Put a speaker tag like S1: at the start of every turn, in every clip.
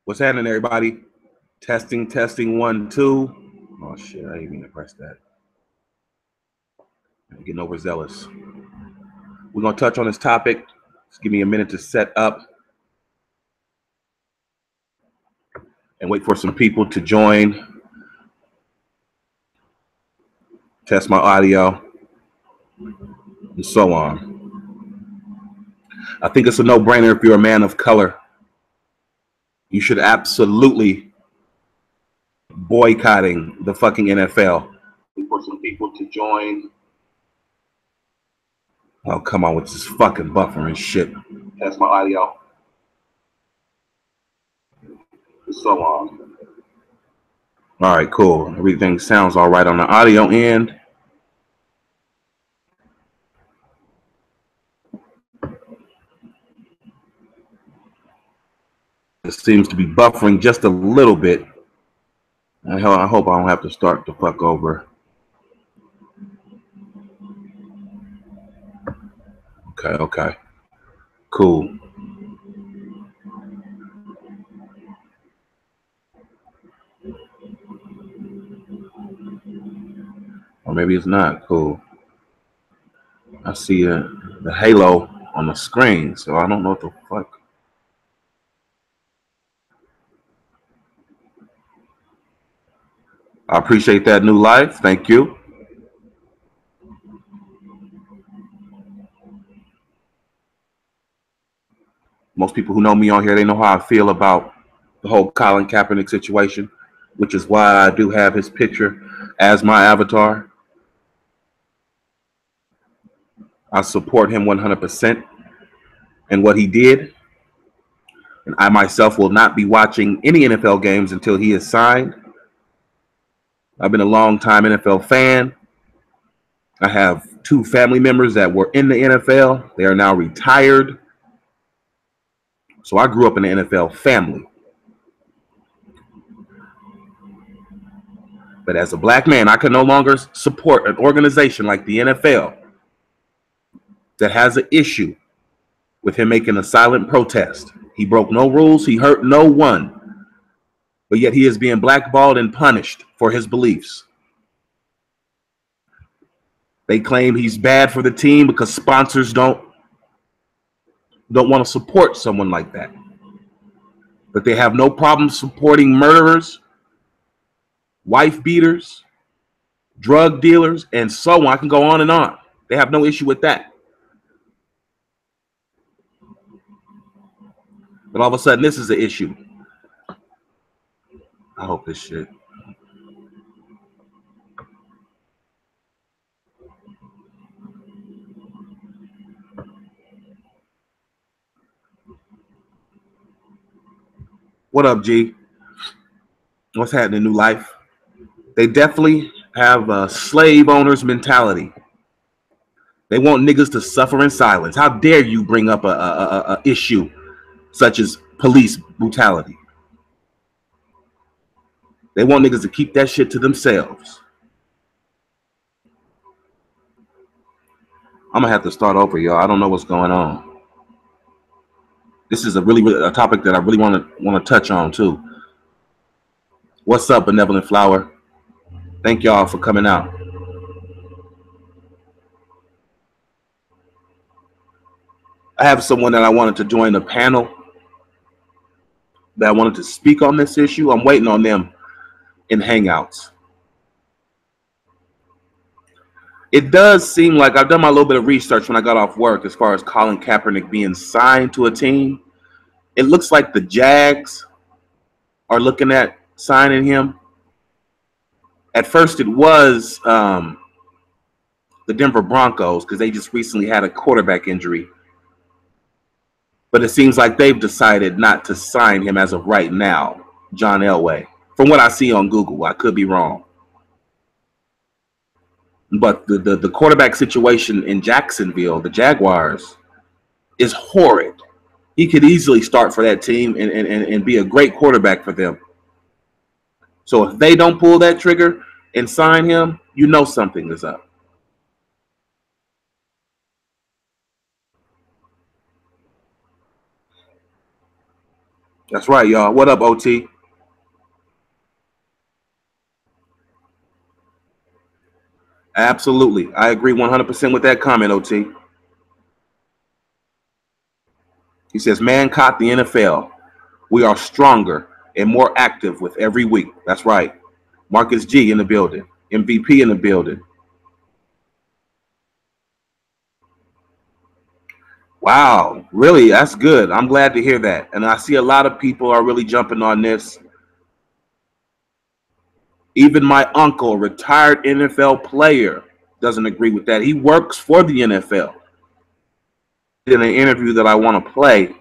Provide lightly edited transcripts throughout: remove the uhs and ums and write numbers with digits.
S1: What's happening, everybody? Testing, testing, 1, 2. Oh shit, I didn't mean to press that. I'm getting overzealous. We're gonna touch on this topic. Just give me a minute to set up and wait for some people to join. Test my audio and so on. I think it's a no-brainer if you're a man of color. You should absolutely boycotting the fucking NFL. Wait for some people to join. Oh, come on with this fucking buffering shit. Test my audio. And so on. All right, cool. Everything sounds all right on the audio end. It seems to be buffering just a little bit. I hope I don't have to start the fuck over. Okay. Cool. Or maybe it's not. Cool. I see the halo on the screen, so I don't know what the fuck. I appreciate that new life. Thank you. Most people who know me on here, they know how I feel about the whole Colin Kaepernick situation, which is why I do have his picture as my avatar. I support him 100% in what he did. And I myself will not be watching any NFL games until he is signed. I've been a long-time NFL fan. I have 2 family members that were in the NFL. They are now retired. So I grew up in the NFL family. But as a black man, I can no longer support an organization like the NFL that has an issue with him making a silent protest. He broke no rules. He hurt no one. But yet he is being blackballed and punished for his beliefs. They claim he's bad for the team because sponsors don't want to support someone like that. But they have no problem supporting murderers, wife beaters, drug dealers, and so on. I can go on and on. They have no issue with that. But all of a sudden, this is an issue. I hope this shit. What up, G? What's happening, new life? They definitely have a slave owner's mentality. They want niggas to suffer in silence. How dare you bring up a issue such as police brutality? They want niggas to keep that shit to themselves. I'm gonna have to start over, y'all. I don't know what's going on. This is a topic that I really want to touch on too. What's up, Benevolent Flower? Thank y'all for coming out. I have someone that I wanted to join the panel that I wanted to speak on this issue. I'm waiting on them in Hangouts. It does seem like I've done my little bit of research when I got off work as far as Colin Kaepernick being signed to a team. It looks like the Jags are looking at signing him. At first, it was the Denver Broncos because they just recently had a quarterback injury. But it seems like they've decided not to sign him as of right now, John Elway. From what I see on Google, I could be wrong. But the quarterback situation in Jacksonville, the Jaguars, is horrid. He could easily start for that team and be a great quarterback for them. So if they don't pull that trigger and sign him, you know something is up. That's right, y'all. What up, OT? Absolutely. I agree 100% with that comment, OT. He says, man caught the NFL. We are stronger and more active with every week. That's right. Marcus G in the building. MVP in the building. Wow. Really? That's good. I'm glad to hear that. And I see a lot of people are really jumping on this. Even my uncle, a retired NFL player, doesn't agree with that. He works for the NFL. In an interview that I want to play,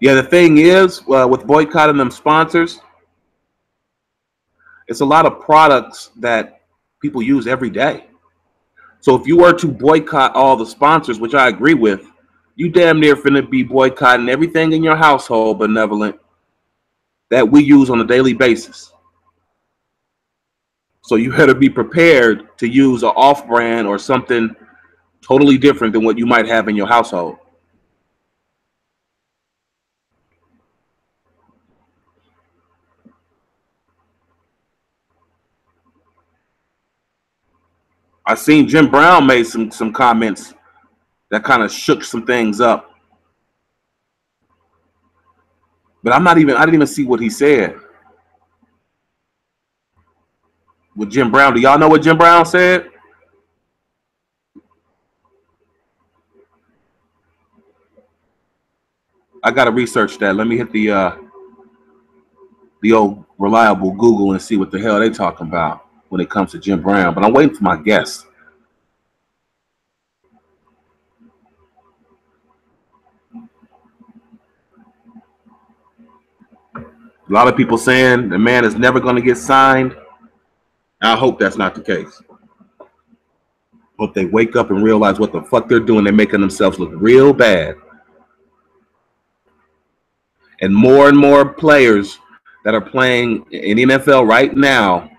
S1: yeah, the thing is, with boycotting them sponsors, it's a lot of products that people use every day. So if you were to boycott all the sponsors, which I agree with, you damn near finna be boycotting everything in your household, benevolent, that we use on a daily basis. So you better be prepared to use an off-brand or something totally different than what you might have in your household. I seen Jim Brown made some comments that kind of shook some things up. But I didn't even see what he said with Jim Brown. Do y'all know what Jim Brown said? I gotta research that. Let me hit the old reliable Google and see what the hell they talking about when it comes to Jim Brown. But I'm waiting for my guess. A lot of people saying the man is never going to get signed. I hope that's not the case. Hope they wake up and realize what the fuck they're doing. They're making themselves look real bad. And more players that are playing in the NFL right now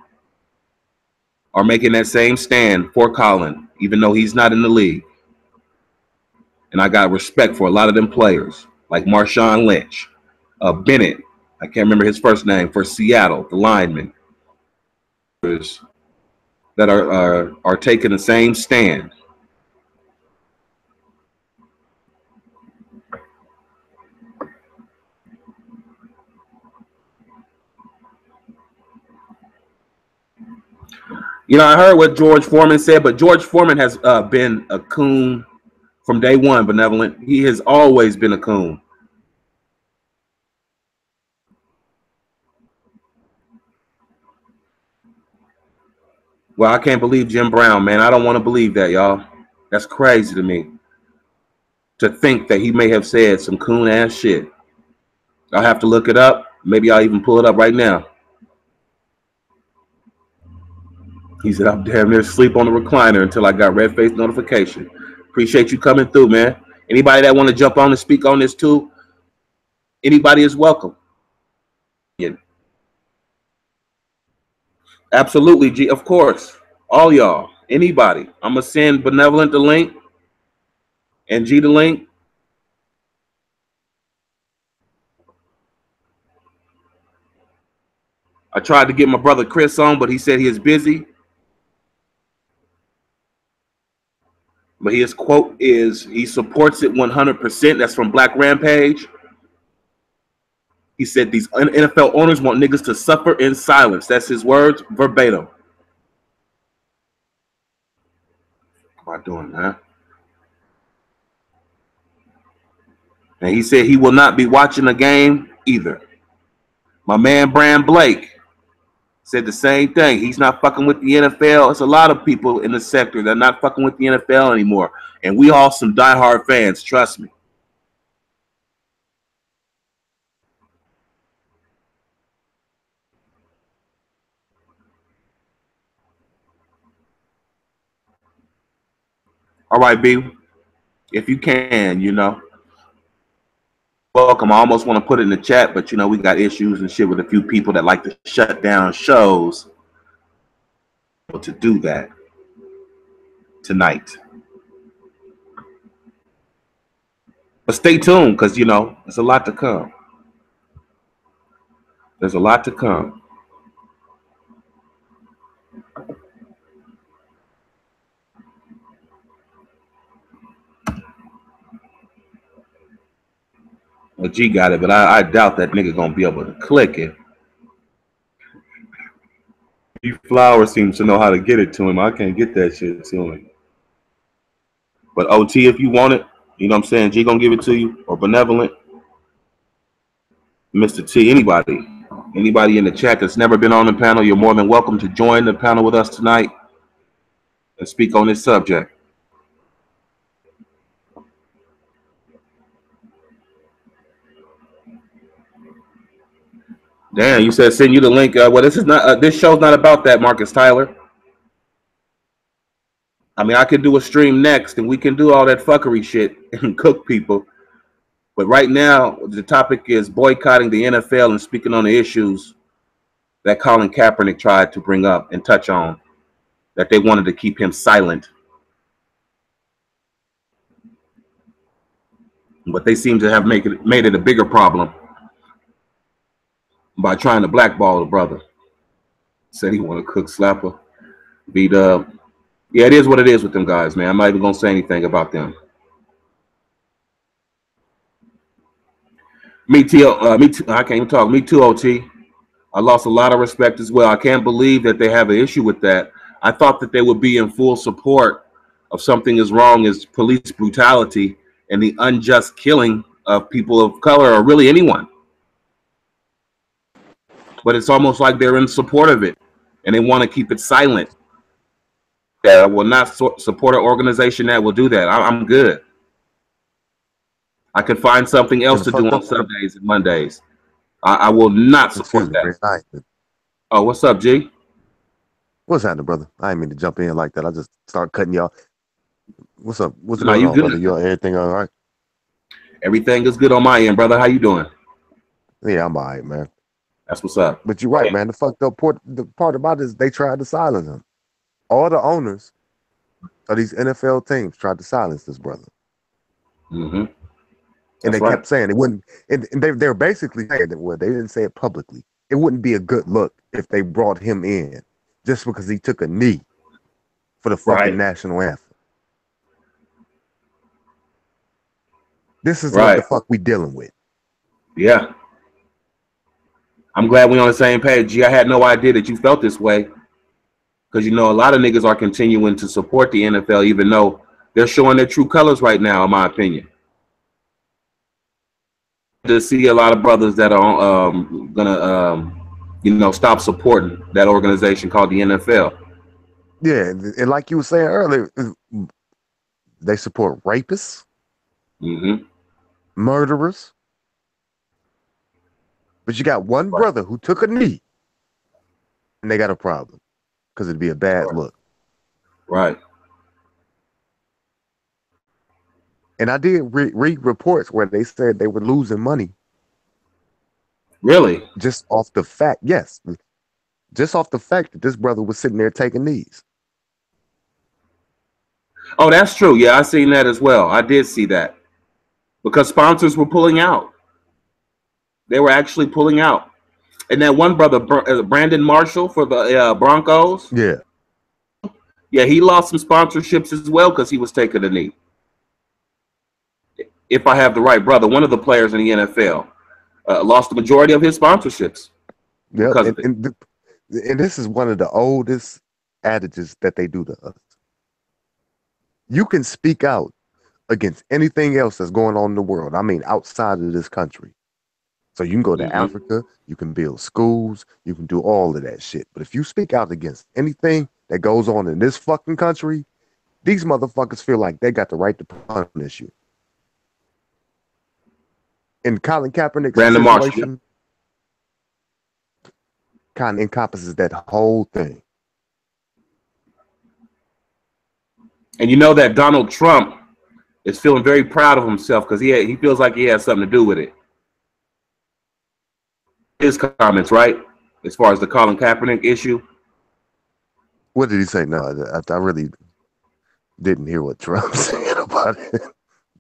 S1: are making that same stand for Colin, even though he's not in the league. And I got respect for a lot of them players, like Marshawn Lynch, Bennett. I can't remember his first name, for Seattle, the lineman, that are taking the same stand. You know, I heard what George Foreman said, but George Foreman has been a coon from day one, benevolent. He has always been a coon. Well, I can't believe Jim Brown, man. I don't want to believe that, y'all. That's crazy to me to think that he may have said some coon ass shit. I'll have to look it up. Maybe I'll even pull it up right now. He said, I'm damn near asleep on the recliner until I got red face notification. Appreciate you coming through, man. Anybody that want to jump on and speak on this too, anybody is welcome. Yeah. Absolutely, G. Of course. All y'all. Anybody. I'm going to send Benevolent the link and G the link. I tried to get my brother Chris on, but he said he is busy. But his quote is he supports it 100%. That's from Black Rampage. He said these NFL owners want niggas to suffer in silence. That's his words, verbatim. What am I doing, man? And he said he will not be watching the game either. My man Brand Blake said the same thing. He's not fucking with the NFL. It's a lot of people in the sector that are not fucking with the NFL anymore. And we all some diehard fans, trust me. All right, B, if you can, you know, welcome. I almost want to put it in the chat, but you know, we got issues and shit with a few people that like to shut down shows to do that tonight. But stay tuned, because you know there's a lot to come. There's a lot to come. Well, G got it, but I doubt that nigga gonna be able to click it. G Flower seems to know how to get it to him. I can't get that shit to him. But OT, if you want it, you know what I'm saying? G gonna give it to you, or Benevolent, Mr. T, anybody in the chat that's never been on the panel, you're more than welcome to join the panel with us tonight and speak on this subject. Damn, you said send you the link. Well, this is not. This show's not about that, Marcus Tyler. I mean, I could do a stream next, and we can do all that fuckery shit and cook people. But right now, the topic is boycotting the NFL and speaking on the issues that Colin Kaepernick tried to bring up and touch on, that they wanted to keep him silent. But they seem to have made it a bigger problem by trying to blackball the brother. Said he want to cook slapper. Beat up. Yeah, it is what it is with them guys, man. I'm not even going to say anything about them. Me too, I can't even talk. Me too, OT. I lost a lot of respect as well. I can't believe that they have an issue with that. I thought that they would be in full support of something as wrong as police brutality and the unjust killing of people of color, or really anyone. But it's almost like they're in support of it, and they want to keep it silent. I will not support an organization that will do that. I'm good. I could find something else to do on Sundays and Mondays. I will not support that. Oh, what's up, G?
S2: What's happening, brother? I didn't mean to jump in like that. I just start cutting y'all. What's up? What's going on, brother? Everything all right?
S1: Everything is good on my end, brother. How you doing?
S2: Yeah, I'm all right, man.
S1: That's what's up.
S2: But you're right, man. The fucked up part about it is they tried to silence him. All the owners of these NFL teams tried to silence this brother.
S1: Mm-hmm.
S2: And they kept saying it wouldn't, and they're basically saying that, well, they didn't say it publicly. It wouldn't be a good look if they brought him in just because he took a knee for the fucking national anthem. This is what the fuck we dealing with.
S1: Yeah. I'm glad we're on the same page. G, I had no idea that you felt this way. Because, you know, a lot of niggas are continuing to support the NFL, even though they're showing their true colors right now, in my opinion. To see a lot of brothers that are gonna, you know, stop supporting that organization called the NFL.
S2: Yeah, and like you were saying earlier, they support rapists, murderers. But you got one brother who took a knee, and they got a problem because it'd be a bad look.
S1: Right.
S2: And I did read reports where they said they were losing money.
S1: Really?
S2: Just off the fact, yes. Just off the fact that this brother was sitting there taking knees.
S1: Oh, that's true. Yeah, I seen that as well. I did see that. Because sponsors were pulling out. They were actually pulling out. And that one brother, Brandon Marshall for the Broncos.
S2: Yeah.
S1: Yeah, he lost some sponsorships as well because he was taking a knee. If I have the right brother, one of the players in the NFL lost the majority of his sponsorships.
S2: Yeah, and this is one of the oldest adages that they do to us. You can speak out against anything else that's going on in the world. I mean, outside of this country. So you can go to Africa, you can build schools, you can do all of that shit. But if you speak out against anything that goes on in this fucking country, these motherfuckers feel like they got the right to punish you. In Colin Kaepernick's situation, kind of encompasses that whole thing.
S1: And you know that Donald Trump is feeling very proud of himself because he feels like he has something to do with it. His comments, right? As far as the Colin Kaepernick issue.
S2: What did he say? No, I really didn't hear what Trump said about it.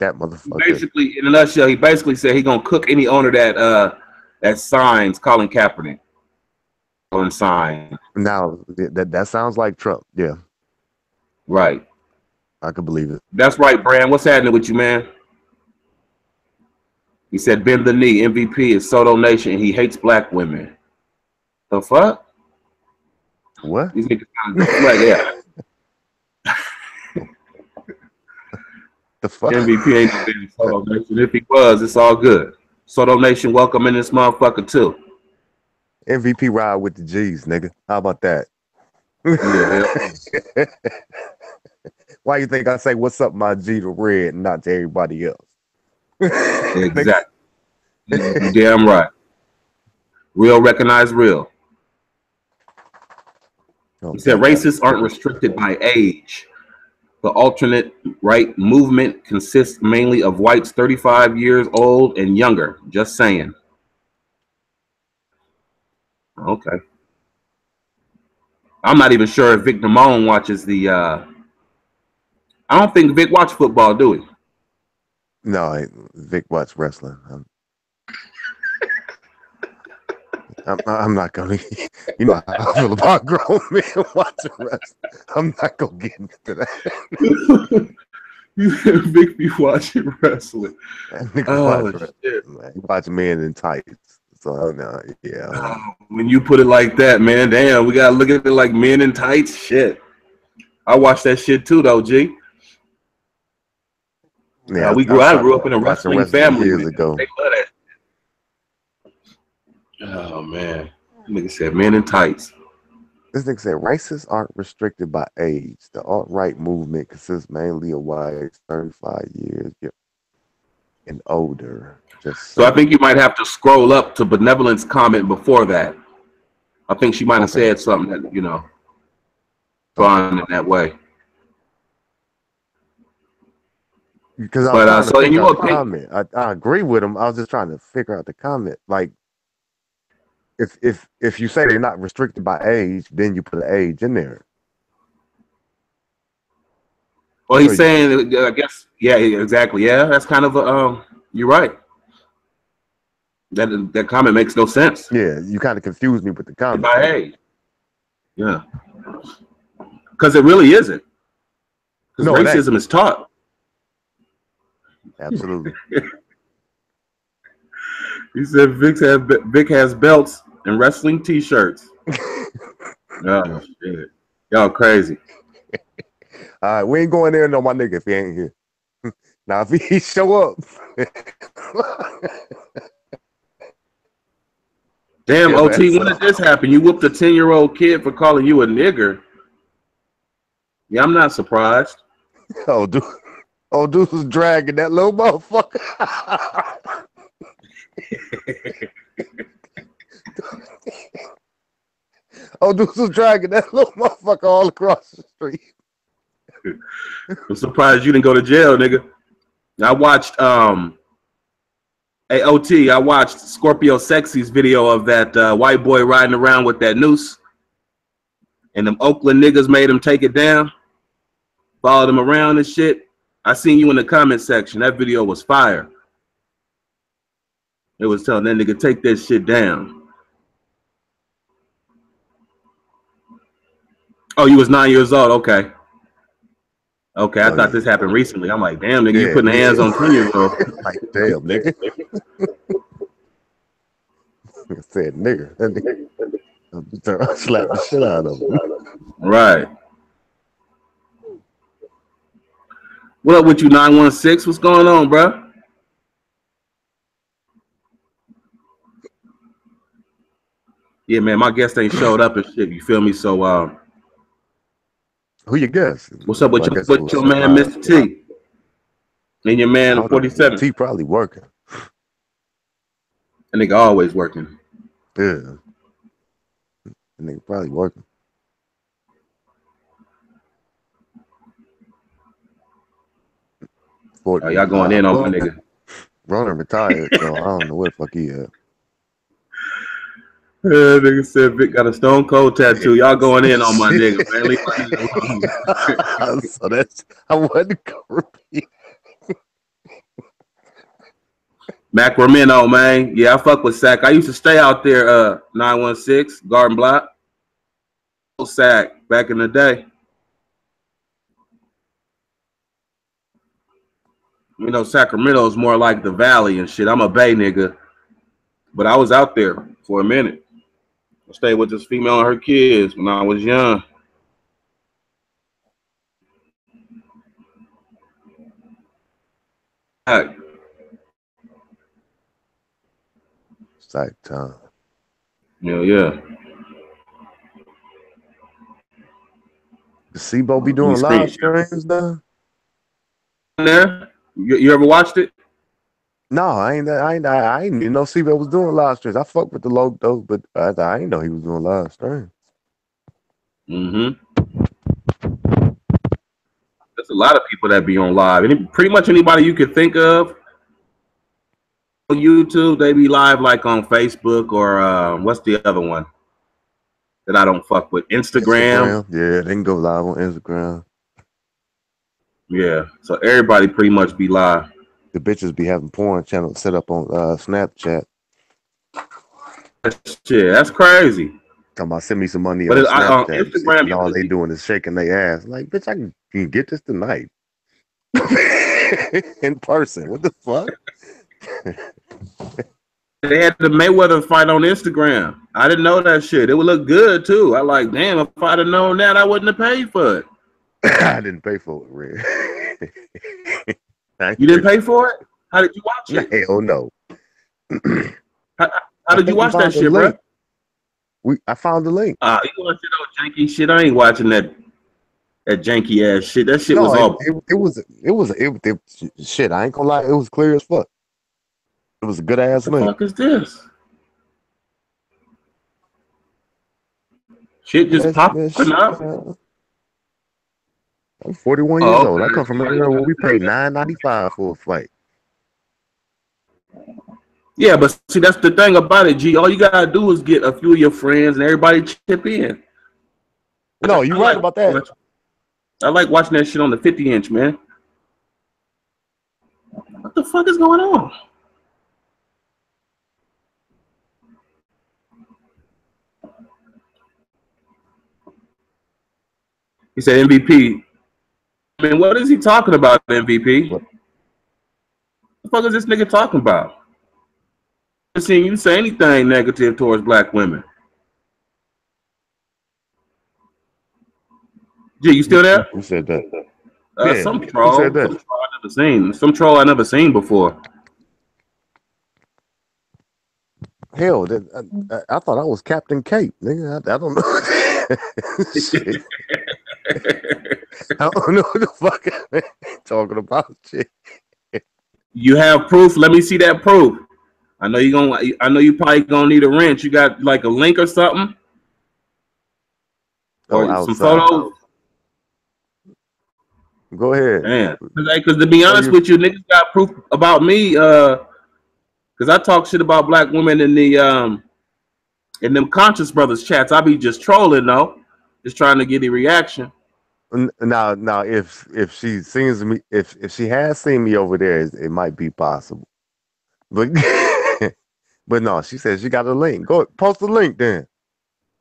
S2: That motherfucker.
S1: Basically, in a nutshell, he basically said he gonna cook any owner that signs Colin Kaepernick on sign.
S2: Now that sounds like Trump. Yeah,
S1: Right.
S2: I could believe it.
S1: That's right, Brand. What's happening with you, man? He said, bend the knee. MVP is Soto Nation. He hates black women. The fuck?
S2: What?
S1: These niggas kind of deflect, yeah.
S2: The fuck?
S1: MVP ain't no damn Soto Nation. If he was, it's all good. Soto Nation, welcome in this motherfucker too.
S2: MVP ride with the G's, nigga. How about that?
S1: Yeah.
S2: Why you think I say what's up, my G to Red, and not to everybody else?
S1: Exactly. You damn right. Real recognize real. He said racists aren't restricted by age. The alternate right movement consists mainly of whites 35 years old and younger. Just saying. Okay. I'm not even sure if Vic Damone watches the I don't think Vic watch football, do he?
S2: No, Vic watch wrestling. I'm not gonna. You know how I feel about grown men watching wrestling. I'm not gonna get into that.
S1: Vic be watching wrestling.
S2: Oh shit! He watch Men in Tights. So no, yeah.
S1: When you put it like that, man, damn, we gotta look at it like Men in Tights. Shit, I watched that shit too, though, G.
S2: Yeah,
S1: I grew up in a wrestling family
S2: years ago.
S1: They love that. Oh man, nigga said Men in Tights.
S2: This nigga said racists aren't restricted by age. The alt-right movement consists mainly of whites 35 years and older.
S1: So I think you might have to scroll up to Benevolent's comment before that. I think she might have said something that, you know, fun in that way.
S2: Because I was trying to figure out the comment. I agree with him. I was just trying to figure out the comment. Like, if you say they're not restricted by age, then you put an age in there.
S1: Well, he's saying, I guess, yeah, exactly. Yeah, that's kind of a, you're right. That comment makes no sense.
S2: Yeah, you kind of confused me with the comment.
S1: By age. Yeah. Because it really isn't. Because racism is taught.
S2: Absolutely.
S1: He said Vic has belts and wrestling T-shirts. Oh shit, y'all crazy.
S2: All right, we ain't going there, no, my nigga, if he ain't here. Now, if he show up.
S1: Damn, OT, when did this happen? You whooped a 10-year-old kid for calling you a nigger. Yeah, I'm not surprised.
S2: Oh, dude was dragging that little motherfucker. Dude was dragging that little motherfucker all across the street.
S1: I'm surprised you didn't go to jail, nigga. I watched hey OT, I watched Scorpio Sexy's video of that white boy riding around with that noose. And them Oakland niggas made him take it down. Followed him around and shit. I seen you in the comment section. That video was fire. It was telling that nigga take that shit down. Oh, you was 9 years old. Okay. Okay, I thought this happened recently. I'm like, damn, nigga, you putting hands on 10-year-old.
S2: Like, damn, nigga. I said, nigga. I slapped the shit out of him.
S1: Right. What up with you, 916? What's going on, bro? Yeah, man, my guest ain't showed up and shit. You feel me? So,
S2: who you guess?
S1: What's up with your man, Mr. T? And your man, 47.
S2: T probably working.
S1: That nigga always working.
S2: Yeah. That nigga probably working.
S1: Y'all going in on my nigga.
S2: Ronan retired, so I don't know where the fuck he at.
S1: Nigga said Vic got a stone cold tattoo. Y'all going in on my nigga, man.
S2: So that's I wasn't gonna repeat.
S1: Sacramento, man. Yeah, I fuck with Sac. I used to stay out there, 916 Garden Block. Sac back in the day. You know, Sacramento is more like the Valley and shit. I'm a Bay nigga, but I was out there for a minute. I stayed with this female and her kids when I was young. Sac.
S2: Sac Town.
S1: Yeah.
S2: The SIBO be doing live streams now?
S1: There? You ever watched it?
S2: No, I ain't even know SIBO was doing live streams. I fuck with the logo though, but I ain't know he was doing live streams.
S1: There's a lot of people that be on live. Pretty much anybody you could think of on YouTube, they be live like on Facebook or what's the other one that I don't fuck with? Instagram.
S2: Yeah, they can go live on Instagram.
S1: Yeah, so everybody pretty much be live.
S2: The bitches be having porn channels set up on Snapchat.
S1: Shit, that's crazy.
S2: Talking about send me some money on Snapchat. Instagram, and all they doing is shaking their ass. Like, bitch, I can get this tonight. In person. What the fuck?
S1: They had the Mayweather fight on Instagram. I didn't know that shit. It would look good too. I like, damn, if I'd have known that, I wouldn't have paid for it.
S2: I didn't pay for it, Red.
S1: You didn't pay for it? How did you watch it?
S2: Hell no.
S1: How did you watch that shit, bro?
S2: I found the link.
S1: You watch it on janky shit? I ain't watching that janky ass shit. That shit was all.
S2: It shit. I ain't gonna lie. It was clear as fuck. It was a good ass link.
S1: What the fuck is this? Shit just popping up.
S2: I'm 41 years old. I come from an era where we paid $9.95 for a fight.
S1: Yeah, but see, that's the thing about it, G. All you gotta do is get a few of your friends and everybody chip in.
S2: No, you're right about that.
S1: I like watching that shit on the 50-inch, man. What the fuck is going on? He said MVP. I mean, what is he talking about, MVP? What the fuck is this nigga talking about? I've seen you say anything negative towards black women. G, you still there?
S2: Who said that?
S1: Yeah. Some troll. Who said that? Some troll I never seen. Some troll I never seen before.
S2: Hell, I thought I was Captain Cape, nigga. I don't know. Shit. I don't know what the fuck I'm talking about. Shit.
S1: You have proof? Let me see that proof. I know you probably gonna need a wrench. You got like a link or something, or some photos.
S2: Go ahead.
S1: Man, because to be honest with you, niggas got proof about me. Because I talk shit about black women in them Conscious Brothers chats. I be just trolling though, just trying to get a reaction.
S2: Now, if she sees me, if she has seen me over there, it might be possible. But but no, she says she got a link. Go post the link then.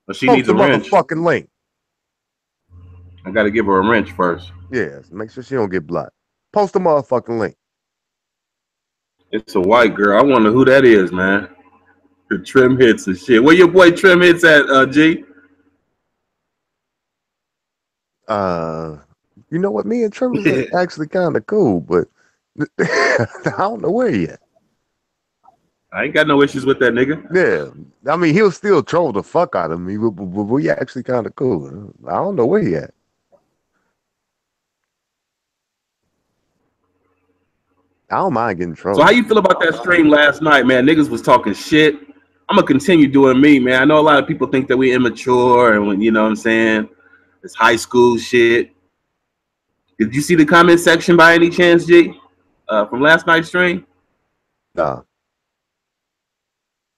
S1: But she needs a wrench.
S2: Motherfucking link.
S1: I gotta give her a wrench first.
S2: Yeah, make sure she don't get blocked. Post the motherfucking link.
S1: It's a white girl. I wonder who that is, man. The Trim Hits and shit. Where your boy Trim Hits at, G?
S2: You know what? Me and Trim is actually kind of cool, but I don't know where yet.
S1: I ain't got no issues with that nigga.
S2: Yeah, I mean he'll still troll the fuck out of me, but we actually kind of cool. I don't know where yet. I don't mind getting trolled.
S1: So how you feel about that stream last night, man? Niggas was talking shit. I'm gonna continue doing me, man. I know a lot of people think that we immature and when you know what I'm saying, it's high school shit. Did you see the comment section by any chance, G? From last night's stream?
S2: Nah.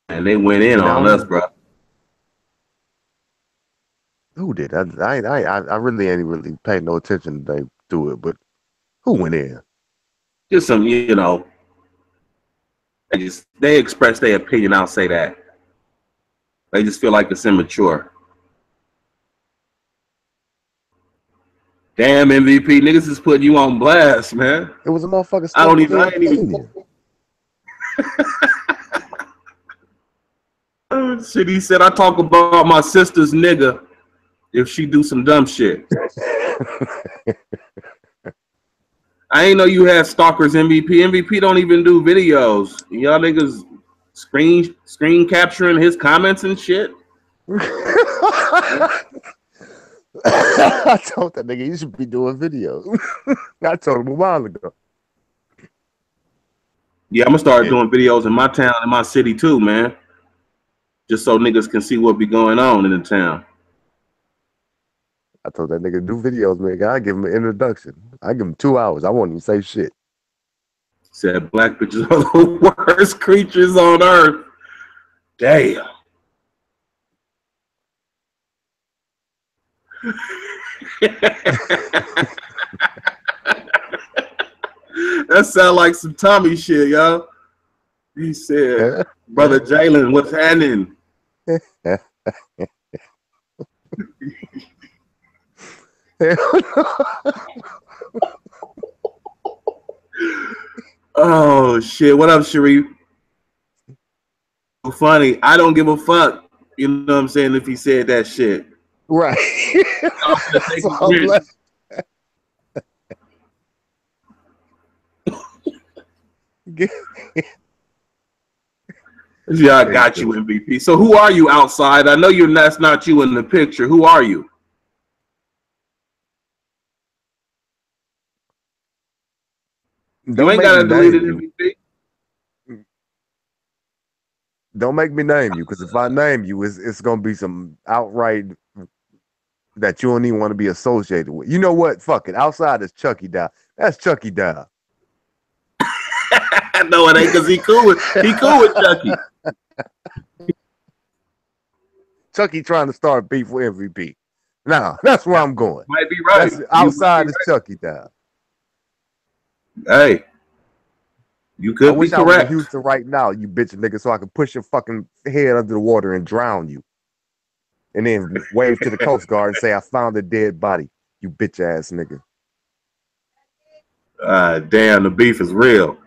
S1: And they went in on us, bro.
S2: Who did? I really ain't really paid no attention to it, but who went in?
S1: Just some, you know, They express their opinion. I'll say that. They just feel like it's immature. Damn, MVP, niggas is putting you on blast, man.
S2: It was a motherfucker.
S1: I ain't even. Shit, he said I talk about my sister's nigga if she do some dumb shit. I ain't know you had stalkers, MVP. MVP don't even do videos. Y'all niggas screen capturing his comments and shit.
S2: I told that nigga you should be doing videos. I told him a while ago.
S1: Yeah, I'm gonna start doing videos in my town, in my city too, man. Just so niggas can see what be going on in the town.
S2: I told that nigga do videos, man. I give him an introduction. I give him 2 hours. I won't even say shit.
S1: Said black bitches are the worst creatures on earth. Damn. That sound like some Tommy shit, yo. He said, Brother Jalen, what's happening? Oh shit! What up, Sharif? Funny. I don't give a fuck. You know what I'm saying? If he said that shit,
S2: right?
S1: Yeah, I got you, MVP. So who are you outside? I know that's not you in the picture. Who are you? You ain't gotta delete it, MVP.
S2: Don't make me name you, because if I name you, it's gonna be some outright that you don't even want to be associated with. You know what? Fuck it. Outside is Chucky Doll. That's Chucky Doll.
S1: No, it ain't, because he cool with Chucky.
S2: Chucky trying to start beef with MVP. Nah, that's where I'm going.
S1: Might be right.
S2: Outside is Chucky Doll.
S1: Hey, you could be correct. I was in
S2: Houston right now, you bitch nigga, so I can push your fucking head under the water and drown you. And then wave to the Coast Guard and say, I found a dead body, you bitch ass nigga.
S1: Damn, the beef is real.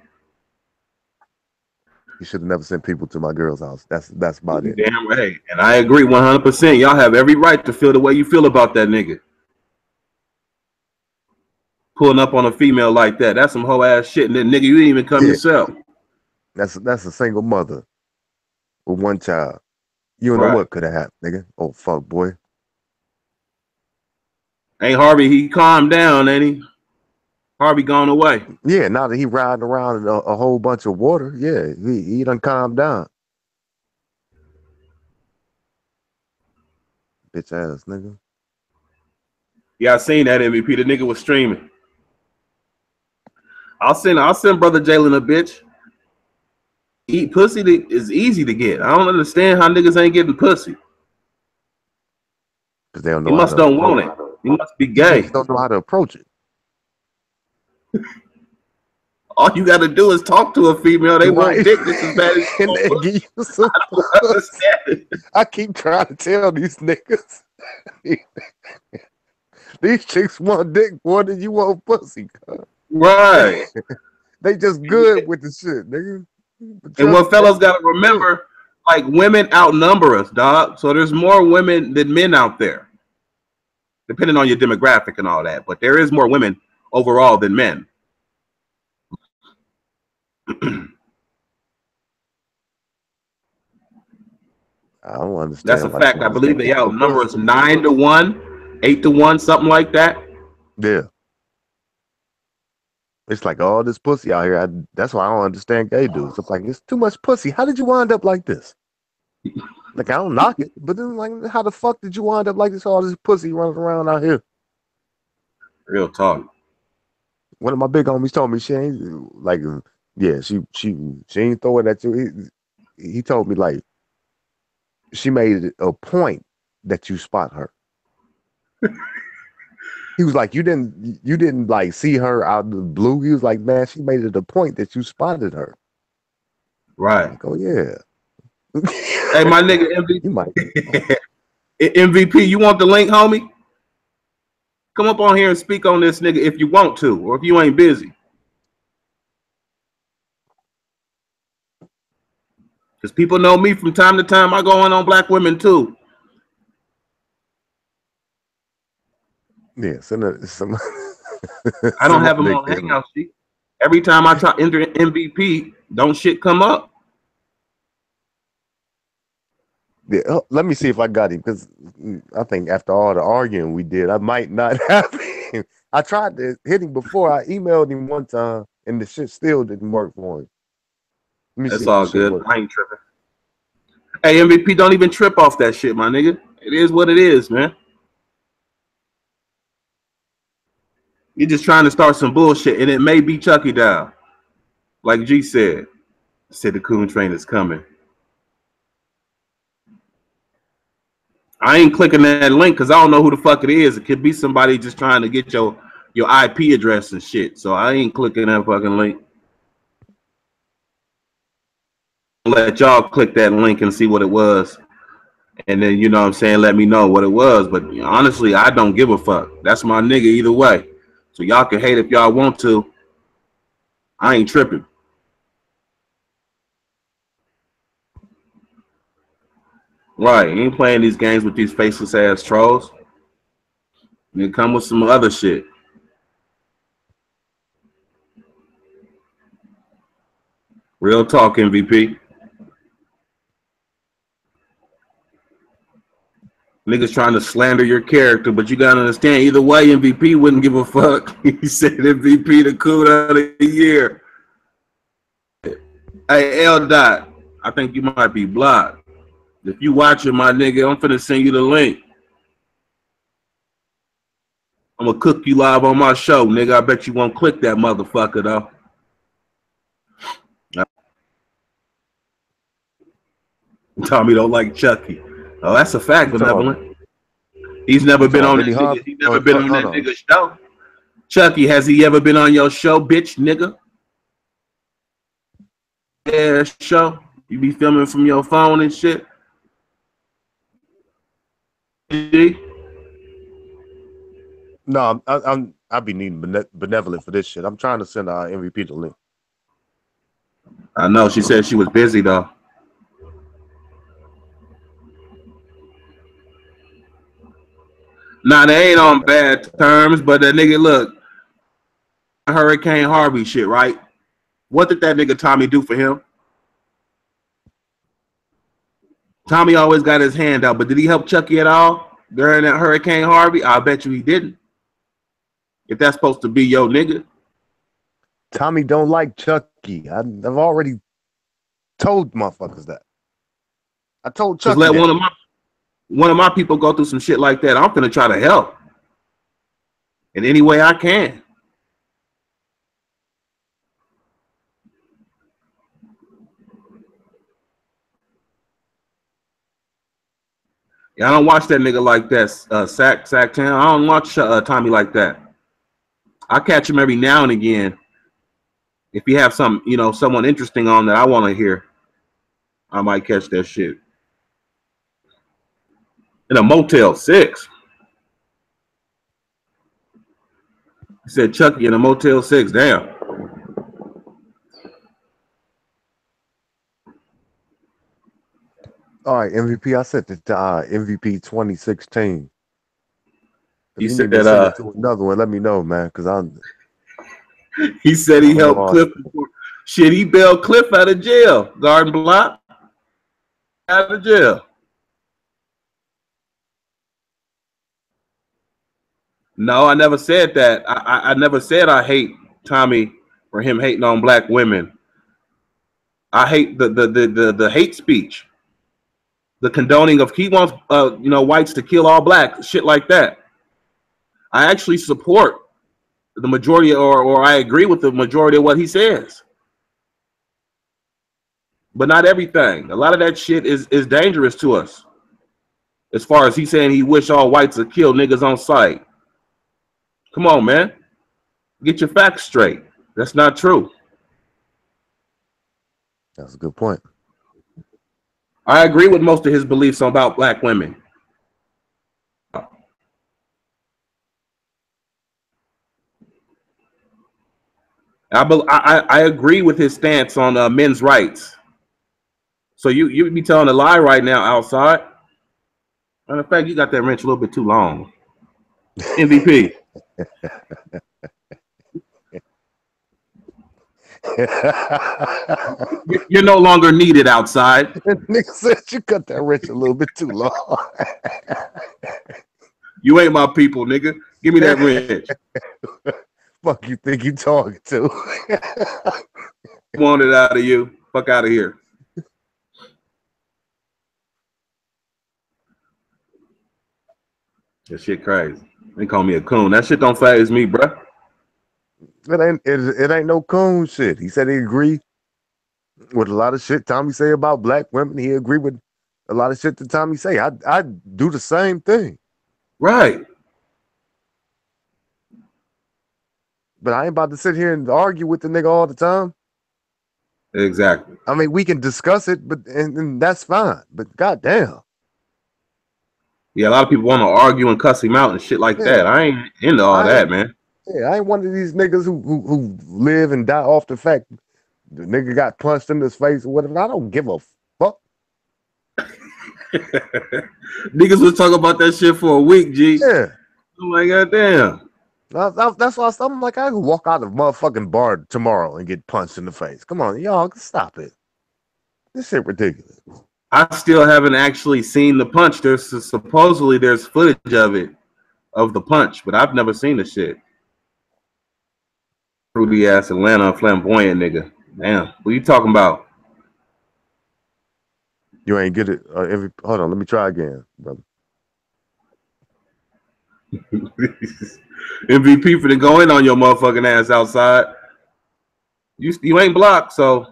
S2: You should have never sent people to my girl's house. That's about it.
S1: Damn right. And I agree 100%. Y'all have every right to feel the way you feel about that nigga. Pulling up on a female like that. That's some hoe ass shit. And then nigga, you didn't even come yourself.
S2: That's a single mother with one child. You don't know what could have happened, nigga. Oh fuck, boy.
S1: Ain't Harvey, he calmed down, ain't he? Harvey gone away.
S2: Yeah, now that he riding around in a whole bunch of water, yeah, he done calmed down. Bitch ass nigga.
S1: Yeah, I seen that MVP. The nigga was streaming. I'll send Brother Jalen a bitch. Eat pussy is easy to get. I don't understand how niggas ain't getting pussy.
S2: Because they don't know.
S1: You must don't want it. You must be gay.
S2: You don't know how to approach it.
S1: All you got to do is talk to a female. They want dick just as bad as you.
S2: I don't understand it. I keep trying to tell these niggas. These chicks want dick more than you want pussy.
S1: Right.
S2: They just good with the shit, nigga.
S1: And what fellas got to remember, like, women outnumber us, dog. So there's more women than men out there, depending on your demographic and all that. But there is more women overall than men.
S2: I don't understand.
S1: That's a fact. I believe they outnumber us 9-1, 8-1, something like that.
S2: Yeah. It's like all this pussy out here. That's why I don't understand gay dudes. It's like, it's too much pussy. How did you wind up like this? Like, I don't knock it, but then, like, how the fuck did you wind up like this? All this pussy running around out here.
S1: Real talk.
S2: One of my big homies told me she ain't like, yeah, she ain't throw it at you. He told me, like, she made it a point that you spot her. He was like, you didn't like see her out of the blue. He was like, man, she made it a point that you spotted her.
S1: Right.
S2: Like, oh yeah.
S1: Hey, my nigga
S2: You might.
S1: MVP. MVP, you want the link, homie? Come up on here and speak on this nigga if you want to, or if you ain't busy. Because people know me from time to time. I go in on black women too.
S2: Yeah, send some.
S1: I don't
S2: Send my
S1: have them on
S2: nigga.
S1: Hangout sheet. Every time I try to enter MVP, don't shit come up.
S2: Yeah, let me see if I got him because I think after all the arguing we did, I might not have him. I tried to hit him before. I emailed him one time, and the shit still didn't work for him. Let me see
S1: That's
S2: if the
S1: all
S2: shit
S1: good.
S2: works.
S1: I ain't tripping. Hey, MVP, don't even trip off that shit, my nigga. It is what it is, man. You're just trying to start some bullshit, and it may be Chucky down. Like G said. Said the coon train is coming. I ain't clicking that link because I don't know who the fuck it is. It could be somebody just trying to get your IP address and shit. So I ain't clicking that fucking link. Let y'all click that link and see what it was. And then, you know what I'm saying, let me know what it was. But you know, honestly, I don't give a fuck. That's my nigga either way. So y'all can hate if y'all want to. I ain't tripping. Right. You ain't playing these games with these faceless ass trolls. You come with some other shit. Real talk, MVP. Niggas trying to slander your character, but you gotta understand, either way, MVP wouldn't give a fuck. He said MVP the coon of the year. Hey, L. Dot, I think you might be blocked. If you watching, my nigga, I'm finna send you the link. I'm gonna cook you live on my show, nigga. I bet you won't click that motherfucker, though. Tommy don't like Chucky. Oh, that's a fact,
S2: You talking about?
S1: Benevolent. He's never
S2: You
S1: been
S2: talking about
S1: on
S2: Benny
S1: that nigga.
S2: Hop?
S1: He's never been on
S2: Hold
S1: that
S2: on.
S1: nigga show. Chucky, has he ever been on your show, bitch, nigga? Yeah, show. You be filming from your phone and shit. G?
S2: No, I'll be needing benevolent for this shit. I'm trying to send MVP the link.
S1: I know. She said she was busy though. Nah, they ain't on bad terms, but that nigga, look, Hurricane Harvey shit, right? What did that nigga Tommy do for him? Tommy always got his hand out, but did he help Chucky at all during that Hurricane Harvey? I bet you he didn't. If that's supposed to be your nigga.
S2: Tommy don't like Chucky. I've already told motherfuckers that. I told
S1: Cause
S2: Chucky
S1: let
S2: that.
S1: one of my people go through some shit like that. I'm gonna try to help in any way I can. Yeah, I don't watch that nigga like that. Sacktown. I don't watch Tommy like that. I catch him every now and again. If you have some, you know, someone interesting on that I want to hear, I might catch that shit. In a Motel 6. He said Chucky in a Motel 6. Damn.
S2: All right, MVP. I sent it to MVP 2016. If
S1: He
S2: you need
S1: said
S2: me to send it to another one, let me know, man. Because I
S1: he said he
S2: don't know
S1: helped
S2: all.
S1: Cliff before. Shit, he bailed Cliff out of jail. Garden Block out of jail. No, I never said that. I never said I hate Tommy for him hating on black women. I hate the hate speech, the condoning of he wants you know, whites to kill all blacks, shit like that. I actually support the majority, or I agree with the majority of what he says, but not everything. A lot of that shit is dangerous to us. As far as he saying he wish all whites would kill niggas on sight. Come on, man, get your facts straight. That's not true.
S2: That's a good point.
S1: I agree with most of his beliefs about black women. I agree with his stance on men's rights. So you be telling a lie right now outside. Matter of fact, you got that wrench a little bit too long. MVP. You're no longer needed outside.
S2: Nigga said you cut that wrench a little bit too long.
S1: You ain't my people, nigga. Give me that wrench.
S2: Fuck you think you talking to?
S1: Want it out of you. Fuck out of here. That shit crazy. They call me a coon. That shit don't faze me, bruh.
S2: It ain't no coon shit. He said he agreed with a lot of shit Tommy say about black women. He agreed with a lot of shit that Tommy say. I do the same thing.
S1: Right.
S2: But I ain't about to sit here and argue with the nigga all the time.
S1: Exactly.
S2: I mean, we can discuss it, but and that's fine. But goddamn.
S1: Yeah, a lot of people want to argue and cuss him out and shit like that. I ain't into all that, man.
S2: Yeah, I ain't one of these niggas who live and die off the fact the nigga got punched in his face or whatever. I don't give a fuck.
S1: Niggas was talking about that shit for a week, G.
S2: Yeah.
S1: I'm like, goddamn.
S2: That's why I'm like, I can walk out of the motherfucking bar tomorrow and get punched in the face. Come on, y'all, stop it. This shit ridiculous.
S1: I still haven't actually seen the punch. Supposedly there's footage of it, of the punch, but I've never seen the shit. Fruity ass Atlanta flamboyant nigga. Damn, what you talking about?
S2: You ain't get it. Hold on, let me try again, brother.
S1: MVP for the go in on your motherfucking ass outside. You ain't blocked, so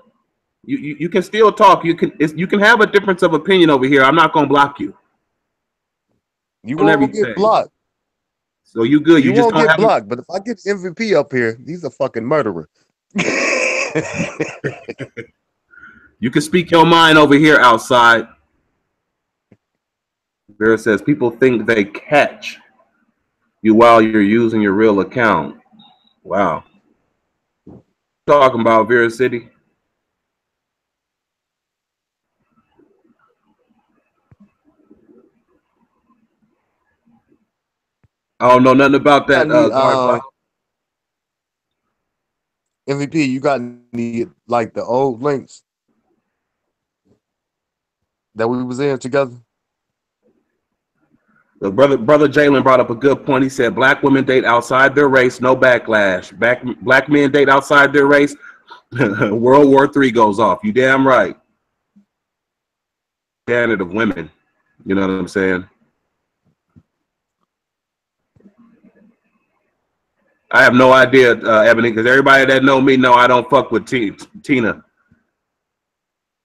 S1: you can still talk. You can have a difference of opinion over here. I'm not gonna block you.
S2: You won't get blocked.
S1: So you good.
S2: You just won't get blocked. But if I get MVP up here, he's a fucking murderer.
S1: You can speak your mind over here outside. Vera says people think they catch you while you're using your real account. Wow. Talking about Vera City. I don't know nothing about that.
S2: MVP, you got any like the old links that we was in together?
S1: The brother Jalen brought up a good point. He said black women date outside their race, no backlash. Black men date outside their race, World War III goes off. You damn right. Standard of women. You know what I'm saying? I have no idea, Ebony, because everybody that know me know I don't fuck with Tina.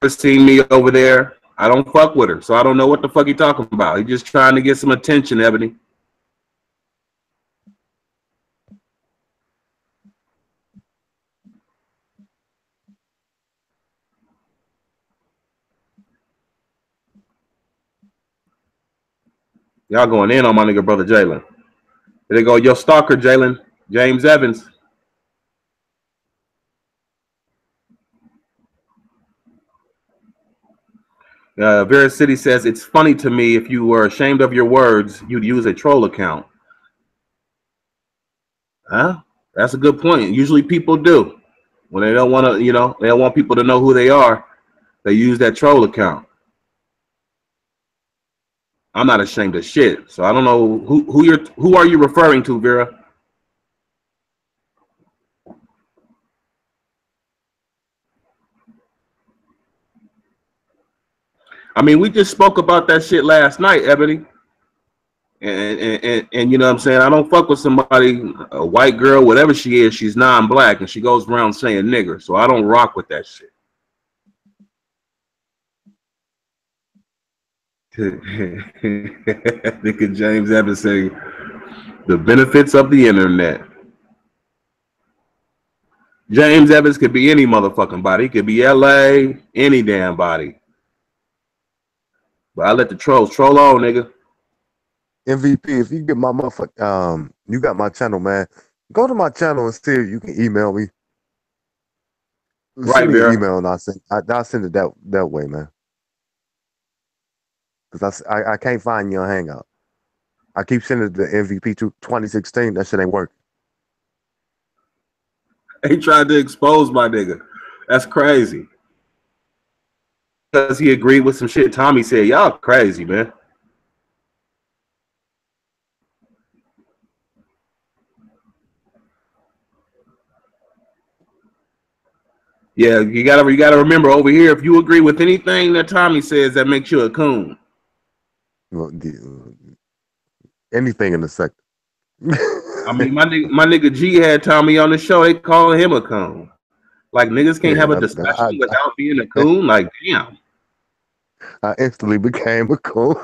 S1: First seen me over there. I don't fuck with her, so I don't know what the fuck he talking about. He just trying to get some attention, Ebony. Y'all going in on my nigga brother Jalen. There they go, your stalker, Jalen. James Evans. Vera City says, it's funny to me if you were ashamed of your words, you'd use a troll account. Huh? That's a good point. Usually people do. When they don't want to, they don't want people to know who they are, they use that troll account. I'm not ashamed of shit. So I don't know who are you referring to, Vera? I mean, we just spoke about that shit last night, Ebony. And you know what I'm saying? I don't fuck with somebody, a white girl, whatever she is, she's non-black, and she goes around saying nigger. So I don't rock with that shit. Look at James Evans saying the benefits of the internet. James Evans could be any motherfucking body. He could be LA, any damn body. But I let the trolls troll on, nigga.
S2: MVP, if you get my motherfucker, you got my channel, man. Go to my channel and see if you can email me. Send
S1: Right,
S2: me an
S1: Vera.
S2: email and I'll send it that way, man. Because I can't find you on Hangout. I keep sending the MVP to 2016. That shit ain't working.
S1: He tried to expose my nigga. That's crazy. Because he agreed with some shit Tommy said. Y'all crazy, man. Yeah, you gotta remember over here, if you agree with anything that Tommy says, that makes you a coon.
S2: Well, anything in the sector.
S1: I mean, my nigga G had Tommy on the show. They calling him a coon. Like niggas can't have a
S2: Yeah,
S1: discussion without being a coon. Like damn.
S2: I instantly became a coon.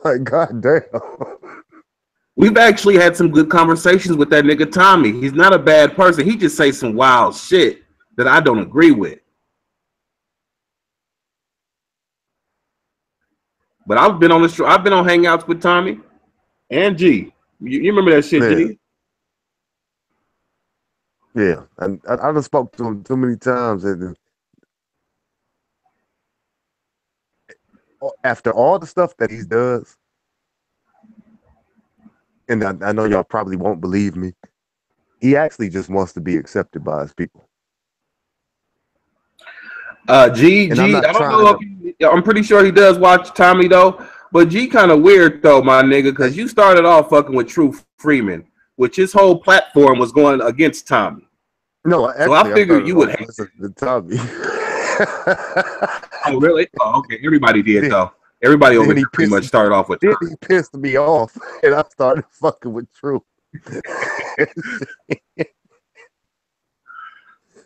S2: Like goddamn.
S1: We've actually had some good conversations with that nigga Tommy. He's not a bad person. He just say some wild shit that I don't agree with. But I've been on hangouts with Tommy and G. You remember that shit,
S2: Yeah,
S1: G?
S2: yeah. And I done spoke to him too many times, and after all the stuff that he does, and I know y'all probably won't believe me, he actually just wants to be accepted by his people. And I'm
S1: G.
S2: not
S1: I don't
S2: trying
S1: know
S2: to.
S1: if I'm pretty sure he does watch Tommy though. But G kind of weird though, my nigga, because you started off fucking with True Freeman, which his whole platform was going against Tommy.
S2: No,
S1: So I
S2: actually, I
S1: figured
S2: started
S1: you would
S2: off
S1: hate.
S2: listening to Tommy.
S1: Oh, really? Oh, okay. Everybody did
S2: then,
S1: though. Everybody over
S2: then
S1: here pretty much started off with Tommy.
S2: he pissed me off, and I started fucking with True.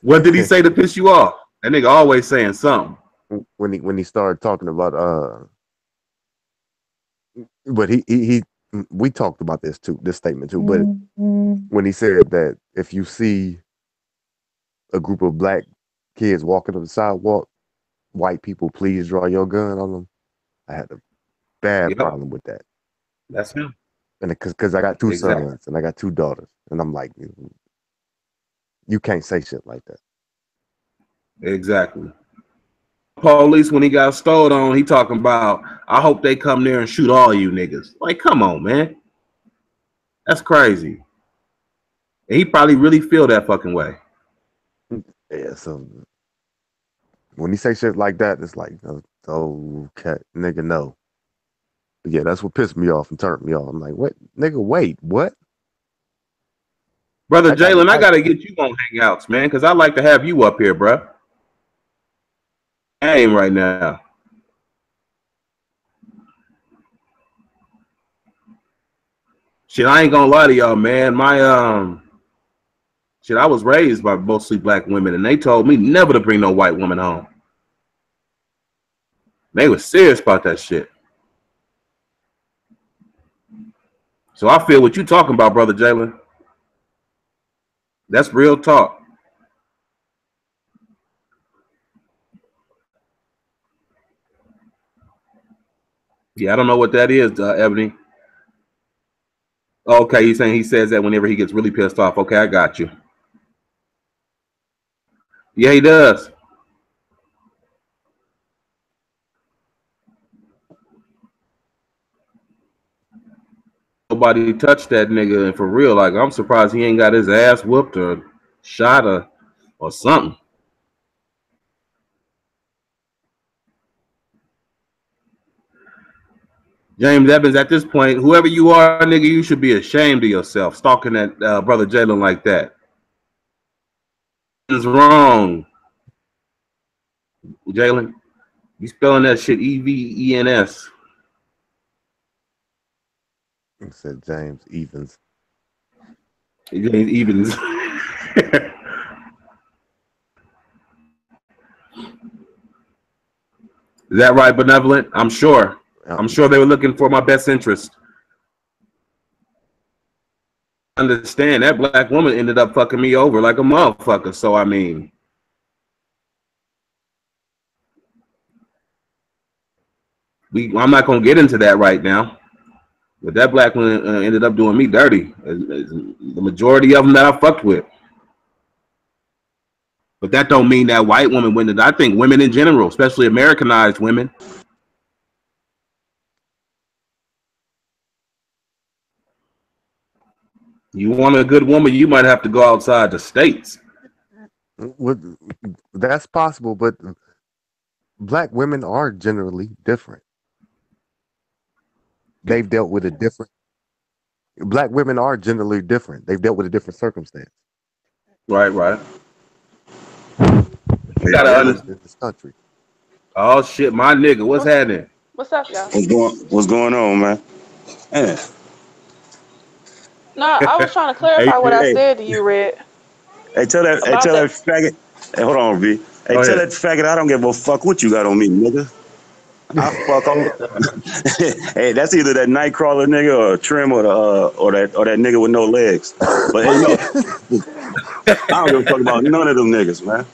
S1: What did he say to piss you off? That nigga always saying something.
S2: When he started talking about but he we talked about this statement too, but when he said that if you see a group of black kids walking on the sidewalk, white people please draw your gun on them, I had a bad
S1: Yep,
S2: problem with that.
S1: that's him.
S2: And because I got two
S1: Exactly.
S2: sons and I got two daughters, and I'm like, you can't say shit like that.
S1: Exactly. Police, when he got stole on, he talking about, I hope they come there and shoot all you niggas. Like, come on, man. That's crazy. And he probably really feel that fucking way.
S2: Yeah, so when he say shit like that, it's like, oh, okay, nigga, no. But yeah, that's what pissed me off and turned me off. I'm like, what, nigga? Wait, what?
S1: Brother Jalen, I got to get you on Hangouts, man, because I like to have you up here, bro. I ain't right now. Shit, I ain't gonna lie to y'all, man. Shit, I was raised by mostly black women, and they told me never to bring no white woman home. They was serious about that shit. So I feel what you talking about, brother Jalen. That's real talk. Yeah, I don't know what that is, Ebony. Okay, you saying he says that whenever he gets really pissed off. Okay, I got you. Yeah, he does. Nobody touched that nigga, and for real, like I'm surprised he ain't got his ass whooped or shot or something. James Evans, at this point, whoever you are, nigga, you should be ashamed of yourself stalking that brother Jalen like that. What's wrong, Jalen? You spelling that shit Evens?
S2: He said James Evans.
S1: Evens. Is that right, Benevolent? I'm sure. I'm sure they were looking for my best interest. understand that black woman ended up fucking me over like a motherfucker. So I mean, I'm not gonna get into that right now. But that black woman ended up doing me dirty. The majority of them that I fucked with. But that don't mean that white woman wouldn't. I think women in general, especially Americanized women. You want a good woman, you might have to go outside the states.
S2: That's possible, but black women are generally different. They've dealt with a different. Black women are generally different. They've dealt with a different circumstance.
S1: Right. You
S2: They've
S1: gotta
S2: lived
S1: understand.
S2: in this country.
S1: Oh shit, my nigga, what's happening?
S3: What's up, y'all?
S4: What's going on, man? Man.
S3: No, I was trying to
S4: Hey,
S3: clarify what I
S4: hey,
S3: said to you, Red,
S4: tell
S3: about
S4: that
S3: that.
S4: faggot. Hey, hold on, V. Hey,
S1: Go
S4: tell
S1: ahead.
S4: that faggot I don't give a fuck what you got on me, nigga. I fuck on. Hey, that's either that nightcrawler nigga or Trim or that nigga with no legs. But hey, no, I don't give a fuck about none of them niggas, man. I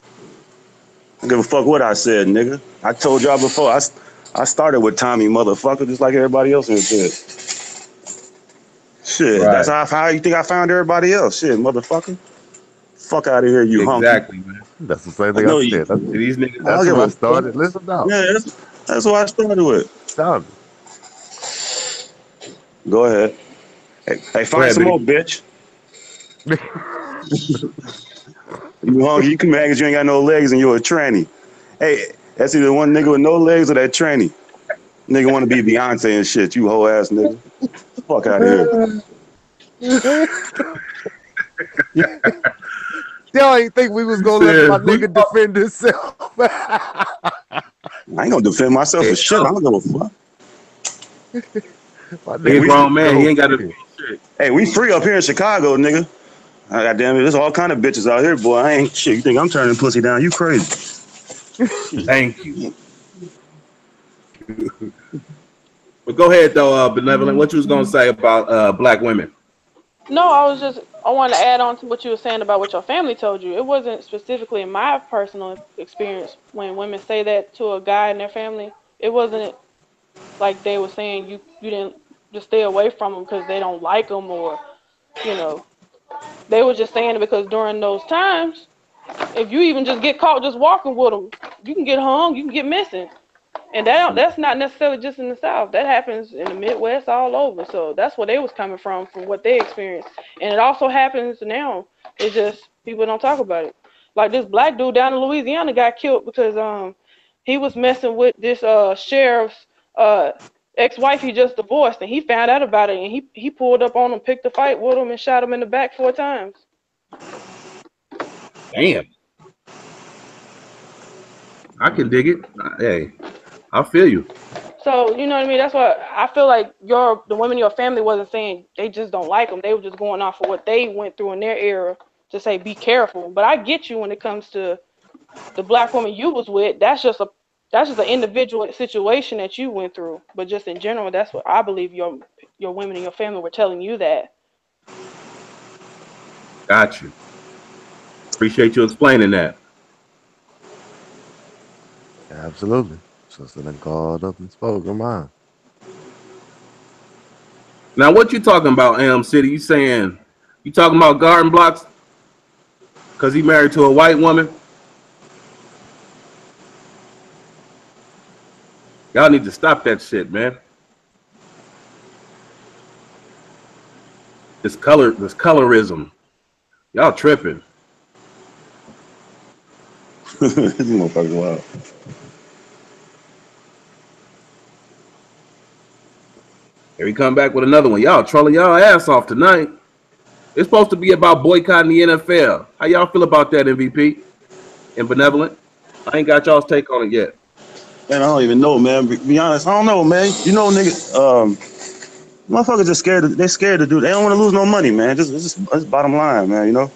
S4: don't give a fuck what I said, nigga. I told y'all before. I started with Tommy, motherfucker, just like everybody else in the shit. Shit, that's
S1: Right.
S4: how you think I found everybody else. Shit, motherfucker. Fuck out of here, you hunky.
S1: Exactly, man.
S2: That's the same
S4: I
S2: thing I
S4: know you.
S2: said. That's,
S1: See, these niggas.
S4: I don't
S2: that's
S4: give
S2: what I
S4: a fuck.
S2: started. Listen now.
S4: Yeah, that's what I started with.
S2: Sound
S4: Go ahead. Hey,
S1: Go
S4: find
S1: ahead,
S4: some
S1: B.
S4: more, bitch. You hungry? You come back because you ain't got no legs and you're a tranny. Hey, that's either one nigga with no legs or that tranny. Nigga want to be Beyonce and shit. You hoe ass nigga. Fuck out of here.
S2: Y'all ain't think we was
S1: He
S2: gonna let
S1: said,
S2: my
S1: "Who you
S2: nigga defend himself.
S4: I ain't gonna defend myself for
S1: talking
S4: shit. I don't give a fuck.
S2: My
S4: Hey,
S1: He a
S2: nigga
S4: we
S2: said
S1: grown man. He
S2: go
S1: ain't got to
S2: ahead.
S1: shit.
S4: hey, we free up here in Chicago, nigga. God damn it, there's all kind of bitches out here, boy. I ain't shit. You think I'm turning pussy down? You crazy?
S1: Thank you. But go ahead though, benevolent. What you was gonna say about black women?
S3: No, I wanted to add on to what you were saying about what your family told you. It wasn't specifically my personal experience when women say that to a guy in their family. It wasn't like they were saying you didn't just stay away from them because they don't like them or, you know, they were just saying it because during those times, if you even just get caught just walking with them, you can get hung, you can get missing. And that's not necessarily just in the South. That happens in the Midwest all over. So that's where they was coming from what they experienced. And it also happens now. It's just people don't talk about it. Like this black dude down in Louisiana got killed because he was messing with this sheriff's ex-wife he just divorced, and he found out about it, and he pulled up on him, picked a fight with him, and shot him in the back 4 times.
S1: Damn, I can dig it. Hey, I feel you.
S3: So you know what I mean. That's why I feel like the women in your family wasn't saying they just don't like them. They were just going off of what they went through in their era to say be careful. But I get you when it comes to the black woman you was with. That's just an individual situation that you went through. But just in general, that's what I believe your women in your family were telling you that.
S1: Got you. Appreciate you explaining that.
S2: Absolutely. Sister then called up and spoke her mind.
S1: Now, what you talking about, Elm City? You talking about garden blocks? Cause he married to a white woman? Y'all need to stop that shit, man. This colorism. Y'all tripping.
S4: This motherfucker wild.
S1: Here we come back with another one. Y'all trolling y'all ass off tonight. It's supposed to be about boycotting the NFL. How y'all feel about that, MVP and Benevolent? I ain't got y'all's take on it yet.
S4: Man, I don't even know, man. Be honest, I don't know, man. You know, nigga, motherfuckers just scared. They're scared to do. They don't want to lose no money, man. It's bottom line, man. You know,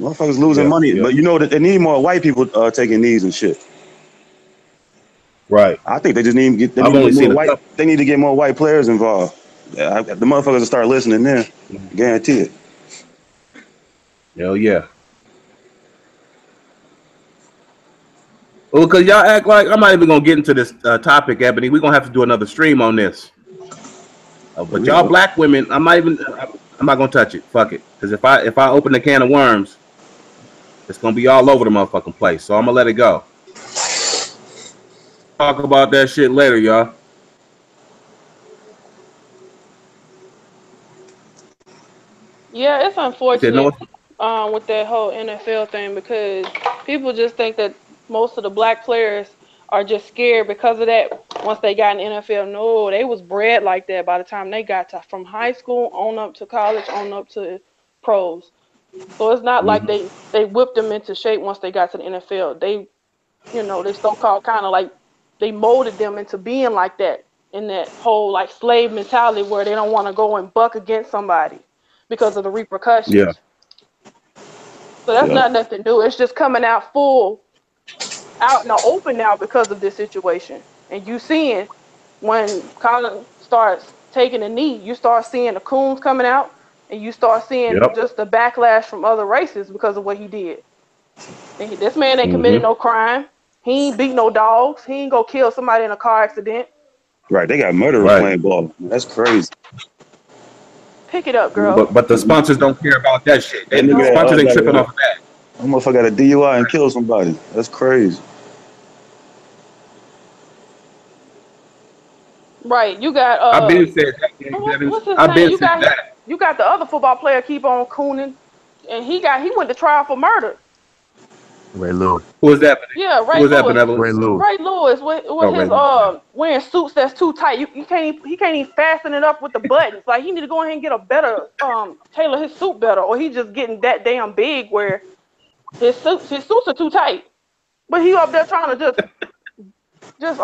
S4: motherfuckers losing
S1: Yeah,
S4: money,
S1: yeah.
S4: but you know that they need more white people taking knees and shit.
S1: Right.
S4: I think they just need to get. They
S1: I've
S4: need to
S1: only
S4: get more
S1: seen a
S4: white.
S1: couple.
S4: They need to get more white players involved. Yeah, the motherfuckers will start listening then. Guarantee it.
S1: Hell yeah. Well, because y'all act like I'm not even gonna get into this topic, Ebony. We're gonna have to do another stream on this. But y'all black women, I'm not gonna touch it. Fuck it. Because if I open a can of worms, it's gonna be all over the motherfucking place. So I'm gonna let it go. Talk about that shit later, y'all.
S3: Yeah, it's
S1: Said no.
S3: unfortunate with that whole NFL thing because people just think that most of the black players are just scared because of that once they got in the NFL. No, they was bred like that by the time they got to from high school on up to college, on up to pros. So it's not like they whipped them into shape once they got to the NFL. They, they so-called kind of like they molded them into being like that in that whole like slave mentality where they don't want to go and buck against somebody because of the
S1: Yeah.
S3: repercussions. So that's not nothing new. It's just coming out full out in the open now because of this situation. And you seeing when Colin starts taking a knee, you start seeing the coons coming out and you start seeing
S1: Yep.
S3: just the backlash from other races because of what he did. And this man ain't committed
S1: Mm-hmm.
S3: no crime. He ain't beat no dogs. He ain't go kill somebody in a car accident.
S4: Right, they got murderers
S1: Right.
S4: playing ball. That's crazy.
S3: Pick it up, girl.
S1: But the sponsors don't care about that shit.
S4: That
S1: The
S4: nigga
S1: sponsors ain't tripping off of that.
S4: that motherfucker got a DUI and killed somebody. That's crazy.
S3: Right. You got
S1: I've been said that, Evans.
S3: what's his
S1: I've
S3: name?
S1: been
S3: You
S1: said
S3: got
S1: that.
S3: you got the other football player keep on cooning, and he went to trial for murder.
S2: Ray Lewis.
S1: Who was that?
S3: Yeah,
S1: Who
S3: Ray
S1: was that,
S3: Lewis.
S1: Benevolent?
S2: Ray Lewis.
S3: Ray Lewis with
S1: Oh,
S3: his
S1: Ray Lewis.
S3: wearing suits that's too tight. You can't he can't even fasten it up with the buttons. Like he need to go ahead and get a better tailor his suit better, or he just getting that damn big where his suits are too tight. But he up there trying to just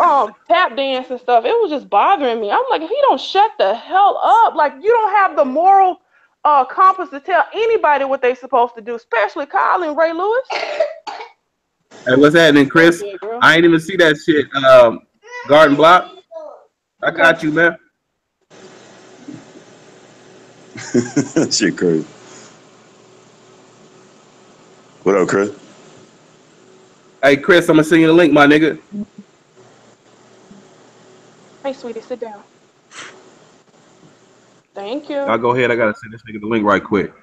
S3: tap dance and stuff. It was just bothering me. I'm like, if he don't shut the hell up, like you don't have the moral compass to tell anybody what they supposed to do, especially Kyle and Ray Lewis.
S1: Hey, what's happening, Chris?
S3: Okay, girl.
S1: I ain't even see that shit. Garden Block. I
S3: Okay.
S1: got you, man.
S4: Shit crazy. What up, Chris?
S1: Hey, Chris, I'm gonna send you the link, my nigga.
S3: Hey, sweetie, sit down. Thank
S1: I'll
S3: you.
S1: go ahead. I gotta send this nigga the link right quick.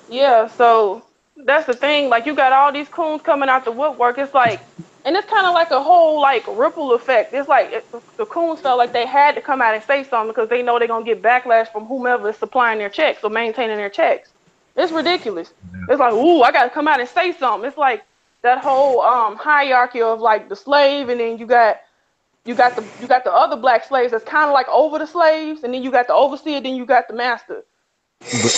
S3: Yeah, so that's the thing. Like you got all these coons coming out the woodwork. It's like, and it's kind of like a whole like ripple effect. It's like the coons felt like they had to come out and say something because they know they're gonna get backlash from whomever is supplying their checks or maintaining their checks. It's ridiculous. It's like, ooh, I gotta come out and say something. It's like that whole hierarchy of like the slave, and then you got the other black slaves that's kind of like over the slaves, and then you got the overseer, then you got the master.
S2: But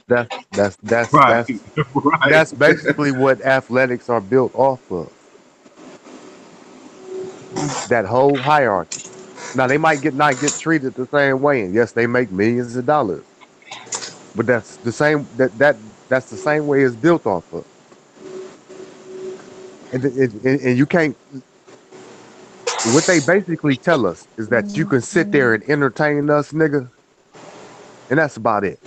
S2: that's
S1: Right,
S2: that's
S1: right.
S2: that's basically what athletics are built off of. That whole hierarchy. Now they might not get treated the same way, and yes, they make millions of dollars. But that's the same that's the same way it's built off of. And you can't. What they basically tell us is that you can sit there and entertain us, nigga, and that's about it.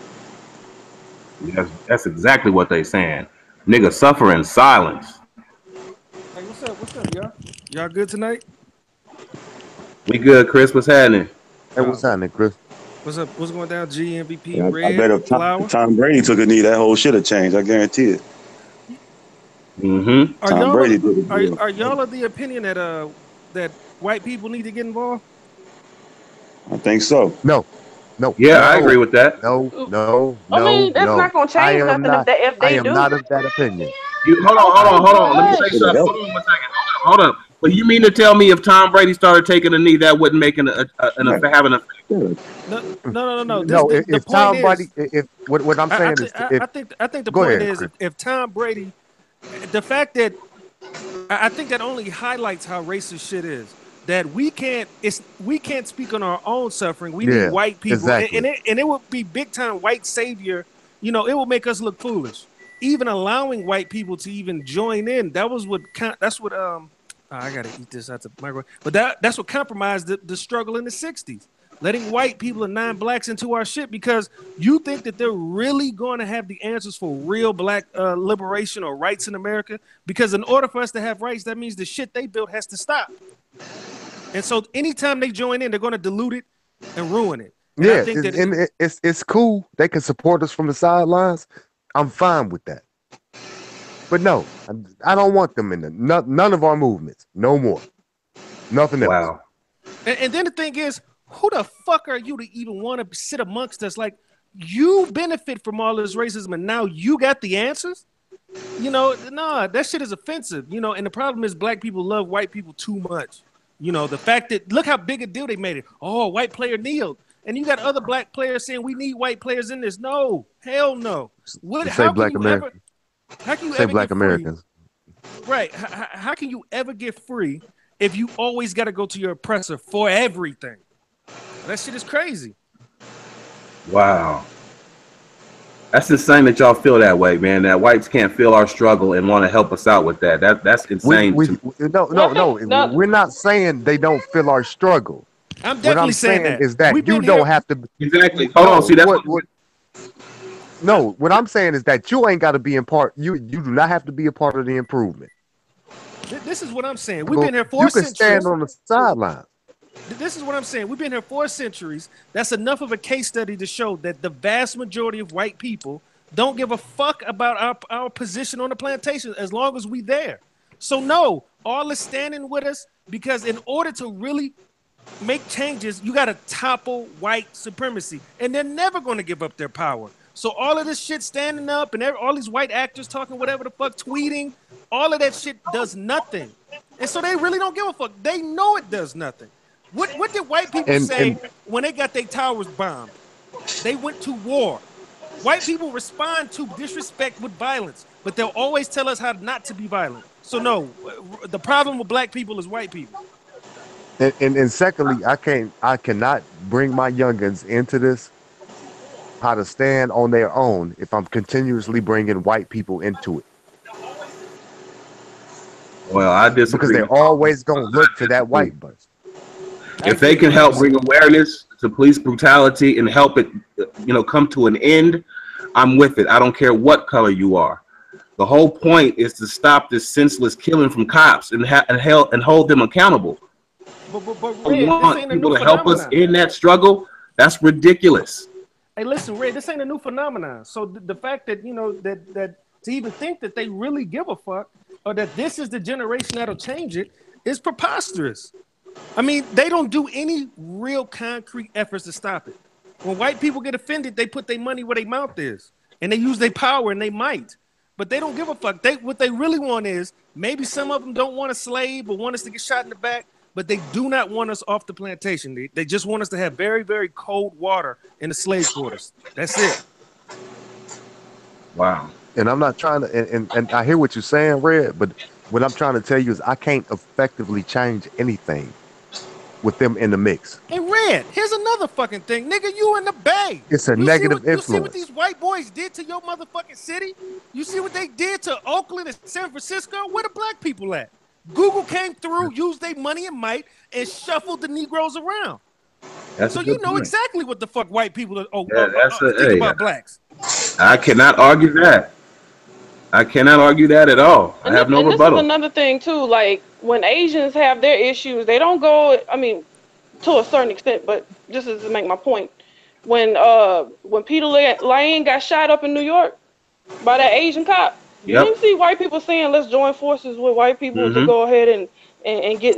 S1: That's exactly what they saying. Nigga suffer in silence.
S5: Hey, what's up? What's up, y'all? Y'all good tonight?
S1: We good, Chris. What's happening?
S2: Hey, what's happening, Chris?
S5: What's up? What's going down? G MVP,
S4: I
S5: Red,
S4: bet if
S5: Flower.
S4: Tom Brady took a knee, that whole shit have changed. I guarantee it.
S1: Mm-hmm.
S5: Are
S4: Tom
S5: y'all
S4: Brady did it.
S5: are y'all of the opinion that white people need to get involved?
S4: I think so.
S2: No, no,
S1: Yeah, I agree
S2: no,
S1: with that.
S2: no, no,
S3: I
S2: no,
S3: mean, that's
S2: no.
S3: not gonna change nothing if
S2: I
S3: they
S2: am
S3: do.
S2: not of that opinion.
S1: You hold on, hold
S3: Okay,
S1: on, hold on. Let me
S3: but
S1: say
S4: Should have
S1: something.
S4: helped.
S1: Hold on 1 second. Hold on. But you mean to tell me if Tom Brady started taking a knee, that wouldn't make an
S4: Right.
S1: have an effect?
S4: Yeah.
S5: No. This
S2: No,
S5: the
S2: if
S5: point
S2: Tom
S5: is,
S2: Brady, if what I'm saying is, if
S5: I think the
S2: go
S5: point
S2: ahead,
S5: is
S2: Chris.
S5: if Tom Brady, the fact that I think that only highlights how racist shit is. That we can't speak on our own suffering. We need
S2: Yeah,
S5: white people,
S2: exactly.
S5: and it would be big time white savior. It will make us look foolish. Even allowing white people to even join in. That's what I gotta eat this out the microwave. But that's what compromised the struggle in the '60s. letting white people and non-blacks into our shit because you think that they're really going to have the answers for real black liberation or rights in America? Because in order for us to have rights, that means the shit they built has to stop. And so anytime they join in, they're going to dilute it and ruin it. And
S2: yeah,
S5: I think that
S2: it's cool. They can support us from the sidelines. I'm fine with that. But no, I don't want them in none of our movements. No more. Nothing else.
S1: Wow.
S5: And then the thing is, who the fuck are you to even want to sit amongst us? Like, you benefit from all this racism, and now you got the answers? You know, nah, that shit is offensive. You know, and the problem is black people love white people too much. You know, the fact that, look how big a deal they made it. Oh, a white player kneeled. And you got other black players saying we need white players in this. No, hell no.
S2: Say black Americans.
S5: How can you
S2: say
S5: ever
S2: black
S5: get
S2: Americans.
S5: Free? Right. How can you ever get free if you always got to go to your oppressor for everything? That shit is crazy.
S1: Wow. That's insane that y'all feel that way, man. That whites can't feel our struggle and want to help us out with that. That's insane.
S2: No. We're not saying they don't feel our struggle.
S5: I'm definitely
S2: what I'm
S5: saying that
S2: is that you don't have to.
S1: Exactly. Hold on. See, that's
S2: no, what I'm saying is that you ain't got to be in part. You do not have to be a part of the improvement.
S5: This is what I'm saying. We've been here 4 centuries.
S2: You can stand on the sideline.
S5: This is what I'm saying. We've been here 4 centuries. That's enough of a case study to show that the vast majority of white people don't give a fuck about our position on the plantation as long as we there. So no, all is standing with us because in order to really make changes, you got to topple white supremacy, and they're never going to give up their power. So all of this shit standing up and all these white actors talking whatever the fuck, tweeting, all of that shit does nothing. And so they really don't give a fuck. They know it does nothing. What did white people say when they got their towers bombed? They went to war. White people respond to disrespect with violence, but they'll always tell us how not to be violent. So no, the problem with black people is white people.
S2: And secondly, I cannot bring my youngins into this, how to stand on their own, if I'm continuously bringing white people into it.
S1: Well, I disagree.
S2: Because they're always going to look to that white bus.
S1: If they can help bring awareness to police brutality and help it, come to an end, I'm with it. I don't care what color you are. The whole point is to stop this senseless killing from cops and hold them accountable.
S5: But
S1: we want people to help us in that struggle. That's ridiculous.
S5: Hey, listen, Ray, this ain't a new phenomenon. So the fact that that to even think that they really give a fuck or that this is the generation that'll change it is preposterous. I mean, they don't do any real concrete efforts to stop it. When white people get offended, they put their money where their mouth is, and they use their power and they might. But they don't give a fuck. What they really want is maybe some of them don't want a slave or want us to get shot in the back, but they do not want us off the plantation. They just want us to have very, very cold water in the slave quarters. That's it.
S1: Wow.
S2: And I'm not trying to, and I hear what you're saying, Red, but what I'm trying to tell you is I can't effectively change anything with them in the mix.
S5: Hey, Red, here's another fucking thing. Nigga, you in the Bay.
S2: It's a negative influence.
S5: You see what these white boys did to your motherfucking city? You see what they did to Oakland and San Francisco? Where the black people at? Google came through, used their money and might, and shuffled the Negroes around. So you know exactly what the fuck white people think about blacks.
S1: I cannot argue that. I cannot argue that at all. I have no rebuttal.
S3: This is another thing too. Like when Asians have their issues, they don't go. I mean, to a certain extent, but just to make my point, when Peter Lane got shot up in New York by that Asian cop, you didn't see white people saying let's join forces with white people to go ahead and get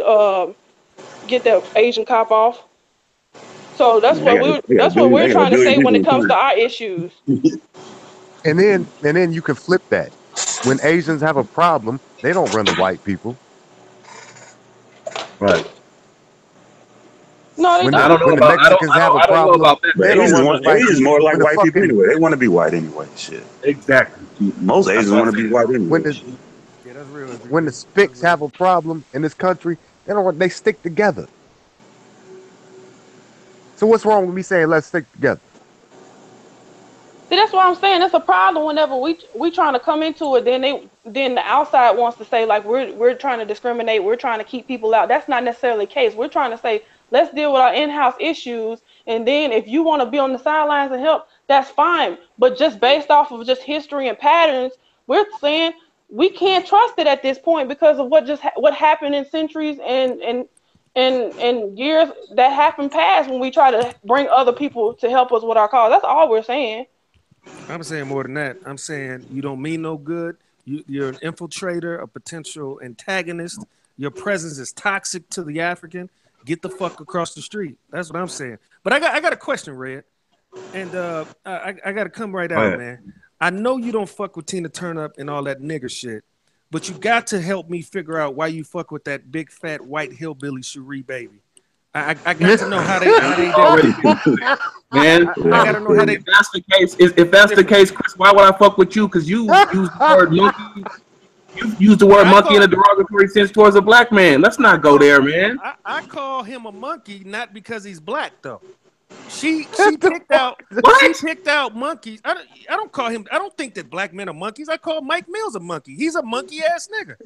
S3: that Asian cop off. So that's what we're trying to say when it comes to our issues.
S2: And then you can flip that. When Asians have a problem, they don't run to white people.
S1: Right.
S3: No, they don't.
S1: I don't know about, Mexicans have a problem.
S4: Asians more like white people anyway. They want to be white anyway. Shit.
S1: Exactly.
S4: Most Asians want to be white anyway.
S2: When the Spics have a problem in this country, they stick together. So what's wrong with me saying let's stick together?
S3: See, that's what I'm saying. That's a problem whenever we trying to come into it. Then the outside wants to say like we're trying to discriminate. We're trying to keep people out. That's not necessarily the case. We're trying to say let's deal with our in-house issues And then if you want to be on the sidelines and help, that's fine. But just based off of just history and patterns, we're saying we can't trust it at this point because of what happened in centuries and years that happened past when we try to bring other people to help us with our cause. That's all we're saying.
S5: I'm saying more than that. I'm saying you don't mean no good. You're an infiltrator, a potential antagonist. Your presence is toxic to the African. Get the fuck across the street. That's what I'm saying. But I got a question, Red, and I got to come right out, man. I know you don't fuck with Tina Turner and all that nigger shit, but you got to help me figure out why you fuck with that big fat white hillbilly Cherie baby. I got to know how they
S1: already man. I gotta know how they. If that's the case, Chris, why would I fuck with you? Because you use the word monkey. You use the word monkey in a derogatory sense towards a black man. Let's not go there, man.
S5: I call him a monkey not because he's black though. She picked out monkeys. I don't call him. I don't think that black men are monkeys. I call Mike Mills a monkey. He's a monkey ass nigga.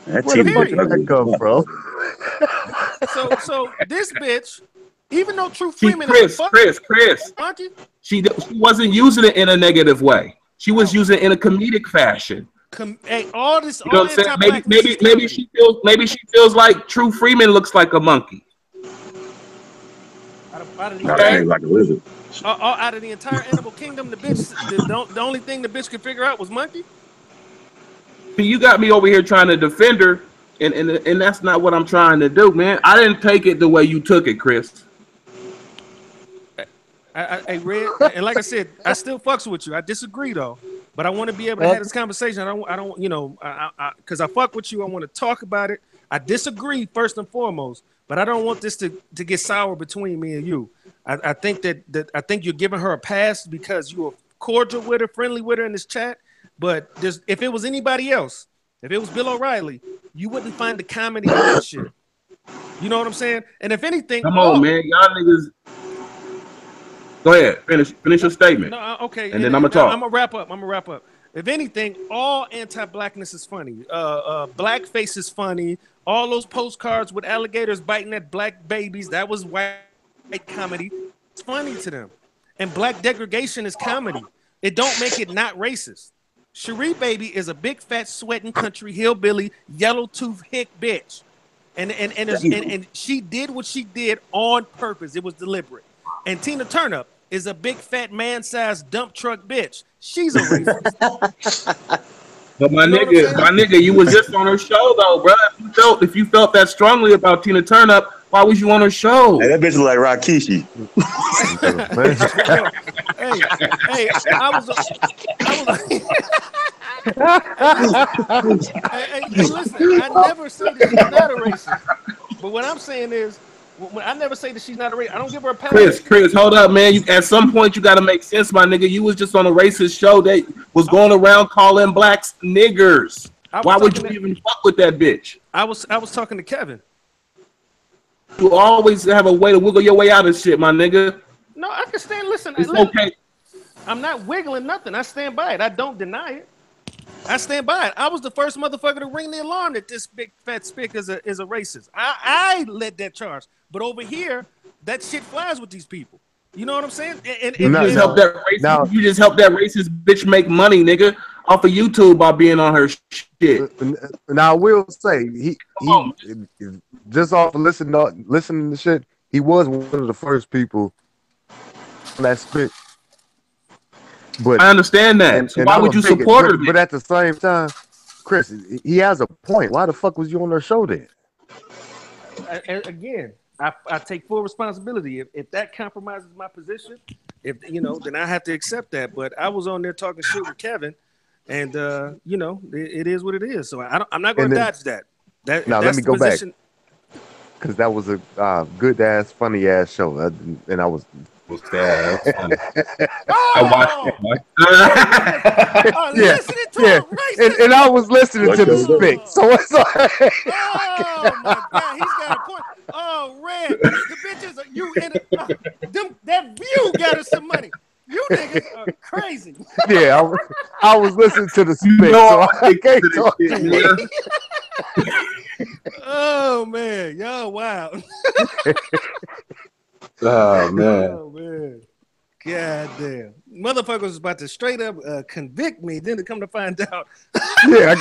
S2: Where the fuck did that come from?
S5: So this bitch, even though True
S1: See,
S5: Freeman
S1: Chris,
S5: monkey,
S1: she wasn't using it in a negative way. She was using it in a comedic fashion.
S5: Hey, all this,
S1: you know what I'm saying? Maybe she feels like True Freeman looks like a monkey.
S5: Out of the
S4: like a lizard.
S5: Out of the entire animal kingdom, the only thing the bitch could figure out was monkey.
S1: You got me over here trying to defend her, and that's not what I'm trying to do, man. I didn't take it the way you took it, Chris.
S5: I read, and like I said, I still fucks with you. I disagree though, but I want to be able to have this conversation. I don't, you know, because I fuck with you. I want to talk about it. I disagree first and foremost, but I don't want this to get sour between me and you. I think that I think you're giving her a pass because you were cordial with her, friendly with her in this chat. But if it was anybody else, if it was Bill O'Reilly, you wouldn't find the comedy in that shit. You know what I'm saying? And if anything,
S1: come on, man, y'all niggas. Go ahead, finish your statement.
S5: No, okay,
S1: and then I'm gonna talk.
S5: I'm gonna wrap up. If anything, all anti-blackness is funny. Blackface is funny. All those postcards with alligators biting at black babies, that was white comedy. It's funny to them. And black degradation is comedy. It don't make it not racist. Cherie Baby is a big fat sweating country hillbilly yellow tooth hick bitch, and she did what she did on purpose. It was deliberate. And Tina Turner is a big fat man-sized dump truck bitch. She's a racist.
S1: But my nigga, you was just on her show though, bro. If you felt that strongly about Tina Turner, why was you on her show?
S4: Hey, that bitch look like Rakishi.
S5: hey, I was hey, listen, I never said that she's not a racist. But what I'm saying is, I never say that she's not a racist. I don't give her a pass.
S1: Chris, hold up, man. At some point, you got to make sense, my nigga. You was just on a racist show that was going around calling blacks niggers. Why would you even fuck with that bitch?
S5: I was talking to Kevin.
S1: You always have a way to wiggle your way out of shit, my nigga.
S5: No, I can stand. Listen,
S1: okay.
S5: I'm not wiggling nothing. I stand by it. I don't deny it. I stand by it. I was the first motherfucker to ring the alarm that this big fat spick is a racist. I led that charge. But over here, that shit flies with these people. You know what I'm saying?
S1: You just help that racist bitch make money, nigga, off of YouTube by being on her shit.
S2: Now I will say he just off of listening to shit, he was one of the first people on that spit. But
S1: I understand that. So why would you support her?
S2: But at the same time, Chris, he has a point. Why the fuck was you on their show then?
S5: Again, I take full responsibility. If that compromises my position, then I have to accept that. But I was on there talking shit with Kevin, and it is what it is. So I'm not going to dodge that.
S2: Now let me go back, because that was a good ass, funny ass show, and I was.
S1: I watched it.
S2: And I was listening to the speak. So it's like,
S5: oh my god, he's got a point. Oh, Red, the bitches are you in that view got us some money. You niggas are crazy.
S2: Yeah, I was listening to the speak, so I can't talk to you.
S5: Oh man, y'all wow.
S1: Oh man.
S5: Oh man. God damn. Motherfuckers was about to straight up convict me, then to come to find out.
S2: Yeah,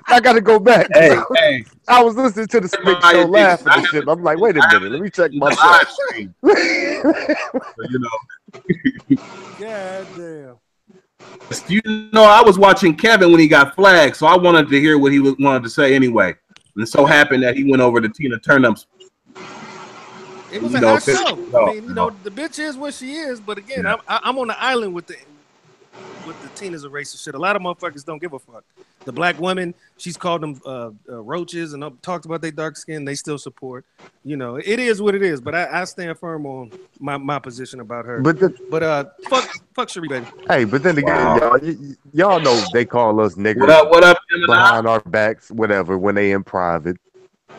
S2: I got to go back.
S1: Hey, hey.
S2: I was listening to the Big
S1: My
S2: Show
S1: addiction.
S2: laughing and shit. I'm like, wait a minute, let me check
S1: The
S2: myself.
S1: live stream. So, you know.
S5: God damn.
S1: You know, I was watching Kevin when he got flagged, so I wanted to hear what he wanted to say anyway. And it so happened that he went over to Tina Turnup's.
S5: It was
S1: You
S5: a
S1: know,
S5: hot show.
S1: no,
S5: I mean, you know, the bitch is what she is, but again,
S1: Yeah.
S5: I'm on the island with the Tina's a racist shit. A lot of motherfuckers don't give a fuck. The black woman, she's called them roaches and talked about their dark skin. They still support. You know, it is what it is. But I stand firm on my position about her.
S2: But
S5: Fuck Cherie, baby.
S2: hey, but then again,
S1: Wow.
S2: y'all know they call us niggers
S1: What up, Gemini?
S2: behind our backs, whatever, when they in private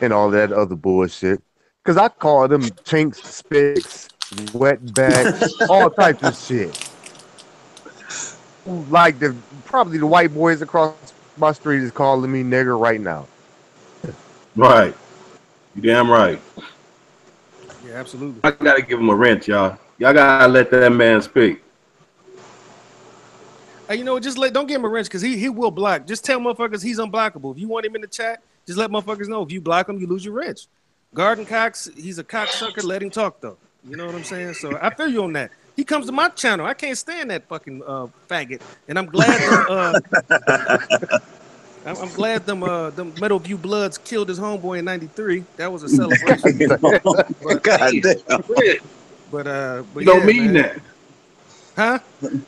S2: and all that other bullshit. Because I call them chinks, spicks, wetbacks, all types of shit. Like probably the white boys across my street is calling me nigger right now.
S1: Right. You damn right.
S5: Yeah, absolutely.
S1: I gotta give him a wrench, y'all. Y'all gotta let that man speak.
S5: Hey, you know what? Don't give him a wrench because he will block. Just tell motherfuckers he's unblockable. If you want him in the chat, just let motherfuckers know. If you block him, you lose your wrench. Garden Cox, he's a cocksucker. Let him talk though. You know what I'm saying? So I feel you on that. He comes to my channel. I can't stand that fucking faggot. And I'm glad I'm glad them Meadowview Bloods killed his homeboy in '93. That was a celebration.
S4: God damn.
S5: But
S1: You don't
S5: yeah,
S1: mean
S5: man.
S1: that.
S5: Huh?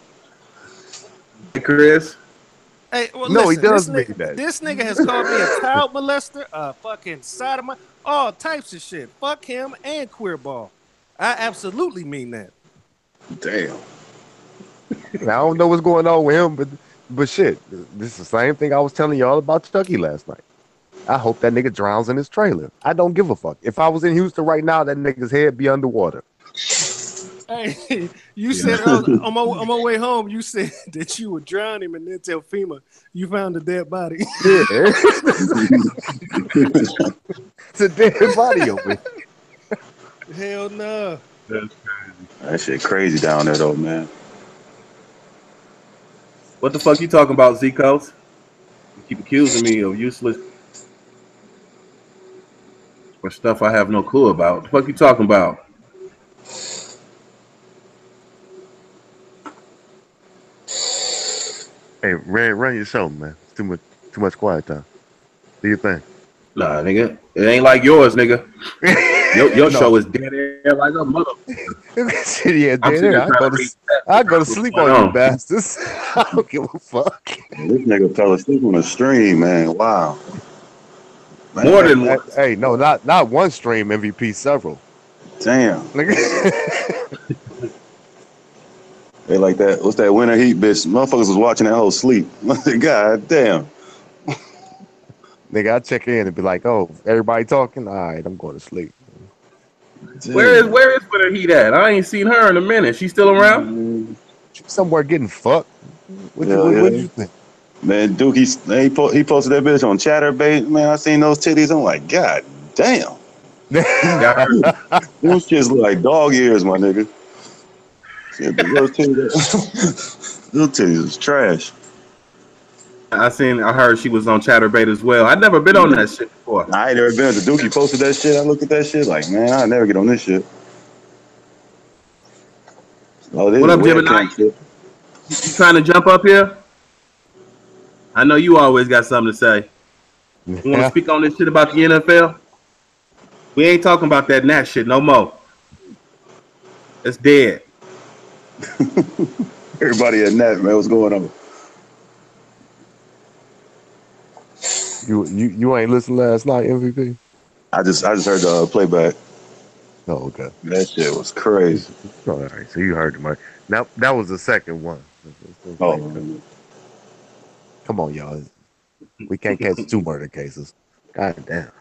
S1: Chris.
S2: Hey, well, no, listen, he does mean that.
S5: This nigga has called me a child molester, a fucking sodomite, all types of shit. Fuck him and queerball. I absolutely mean that.
S4: Damn.
S2: Now, I don't know what's going on with him, but shit, this is the same thing I was telling y'all about Chucky last night. I hope that nigga drowns in his trailer. I don't give a fuck. If I was in Houston right now, that nigga's head be underwater.
S5: Hey, you said on my way home, you said that you would drown him and then tell FEMA you found a dead body.
S2: Yeah. It's a dead body over here.
S5: Hell no.
S1: That's crazy.
S4: That shit crazy down there though, man.
S1: What the fuck you talking about, Zcos? You keep accusing me of useless or stuff I have no clue about. What the fuck you talking about?
S2: Hey, run your show, man. It's too much quiet time. Do your thing.
S1: Nah, nigga. It ain't like yours, nigga. Your show is dead air like a motherfucker.
S2: Yeah, dead air. I go to sleep on you bastards. I don't give a fuck.
S4: This nigga fell asleep on a stream, man. Wow.
S1: Man, more than one.
S2: Hey, no, not one stream MVP, several.
S4: Damn. They like that. What's that winter heat, bitch? Motherfuckers was watching that whole sleep. God damn.
S2: Nigga, I check in and be like, oh, everybody talking? All right, I'm going to sleep.
S4: Damn.
S1: Where is Winter Heat at? I ain't seen her in a minute. She still around?
S2: Somewhere getting fucked. What you think?
S4: Man, Duke, he posted that bitch on Chatterbait. Man, I seen those titties. I'm like, God damn. Those shits look like dog ears, my nigga. Shit, those titties is trash.
S1: I heard she was on Chatterbait as well. I'd never been on that shit before.
S4: I ain't never been to Dookie posted that shit. I looked at that shit like, man, I'll never get on this shit. Oh,
S1: what up, Gemini? You trying to jump up here? I know you always got something to say. You want to speak on this shit about the NFL? We ain't talking about that Nat shit no more. It's dead.
S4: Everybody at Nat, man, what's going on?
S2: You ain't listened last night, MVP?
S4: I just heard the playback.
S2: Oh, okay.
S4: That shit was crazy.
S2: All right, so you heard the mic. Now that was the second one.
S4: Oh,
S2: come on, y'all. We can't catch 2 murder cases. God damn.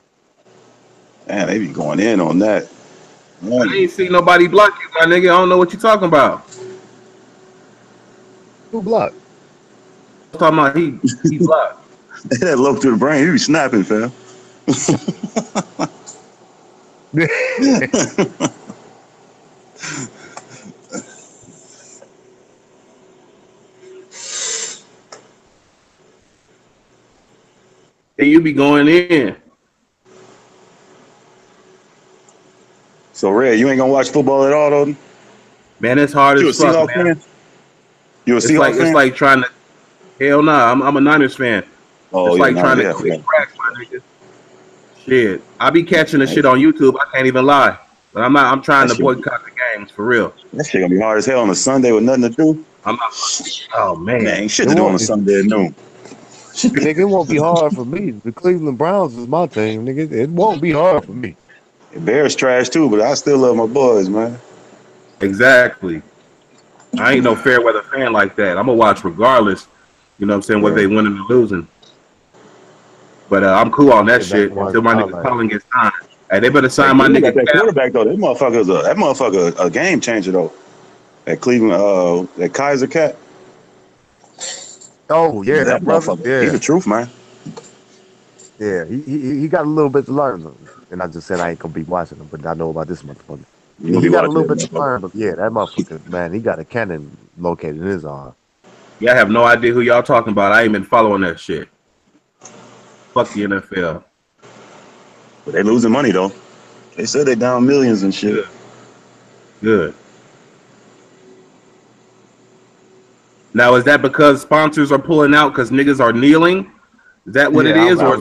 S4: Man, they be going in on that.
S1: Man. I ain't seen nobody block you, my nigga. I don't know what you talking about.
S2: Who blocked?
S1: I'm talking about he blocked.
S4: That low to the brain, he be snapping, fam.
S1: And you be going in.
S4: So, Red, you ain't gonna watch football at all, though?
S1: Man, it's hard
S4: You a
S1: as fuck,
S4: Seahawks
S1: man.
S4: fan? You a
S1: It's
S4: Seahawks fan?
S1: like trying to. Hell no, I'm a Niners fan.
S4: Oh
S1: It's
S4: yeah,
S1: like
S4: nah,
S1: trying to
S4: yeah,
S1: quit
S4: yeah.
S1: crack, my nigga. Shit, I be catching the shit on YouTube. I can't even lie, but I'm not. I'm trying
S4: That
S1: to
S4: shit,
S1: boycott the games for real.
S4: that shit gonna be hard as hell on a Sunday with nothing to do.
S1: I'm not. Oh
S4: Man,
S1: man,
S4: ain't shit
S2: It
S4: to do on a
S2: won't.
S4: Sunday at noon.
S2: Nigga, it won't be hard for me. The Cleveland Browns is my team, nigga. It won't be hard for me.
S4: Bears trash too, but I still love my boys, man.
S1: exactly. I ain't no fair weather fan like that. I'm gonna watch regardless. You know what I'm saying? Whether
S4: Yeah.
S1: they winning or losing. But I'm cool on that
S2: Sit back
S1: shit
S2: and watch
S1: until my
S2: the
S1: nigga
S2: highlights.
S1: Colin gets signed. Hey, they better
S4: Hey,
S1: sign my
S4: Cleveland got
S1: nigga
S4: that
S1: Cap.
S4: quarterback though. That motherfucker a game changer though. That Cleveland, that Kaiser cat.
S2: Oh yeah,
S4: That
S2: that brother.
S4: motherfucker. He
S2: Yeah,
S4: the truth, man.
S2: yeah. He got a little bit to learn, and I just said I ain't gonna be watching him, but I know about this motherfucker.
S4: You gonna
S2: He
S4: be
S2: got a
S4: watching
S2: little
S4: that
S2: bit to
S4: motherfucker.
S2: learn, but yeah, that motherfucker, man, he got a cannon located in his arm.
S1: Yeah, I have no idea who y'all talking about. I ain't been following that shit. Fuck the NFL.
S4: But they losing money though. They said they down millions and shit.
S1: Good. Good. Now, is that because sponsors are pulling out because niggas are kneeling? Is that what it
S2: Yeah,
S1: is,
S2: I
S1: or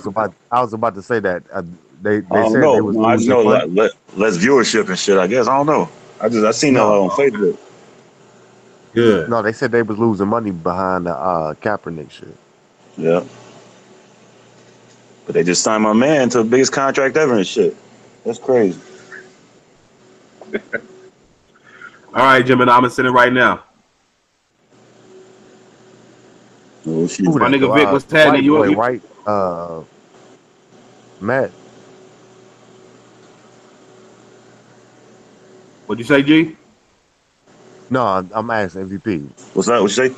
S2: was about to say that.
S4: I
S2: They
S4: don't
S2: said they
S4: know.
S2: was
S4: No, I just
S2: losing
S4: know
S2: money.
S4: less viewership and shit. I guess I don't know. I seen that
S2: No,
S4: on Facebook.
S1: good?
S2: no, they said they was losing money behind the Kaepernick shit.
S4: Yeah, but they just signed my man to the biggest contract ever and shit. That's crazy.
S1: All right, Jim, and I'm gonna send it right now.
S4: Oh shit.
S2: Who
S1: My
S2: that?
S1: nigga Vic, what's
S2: The
S1: happening?
S2: white boy,
S1: You
S2: right? Matt.
S1: what'd you say, G?
S2: No, I'm asking MVP.
S4: What's that? What you say?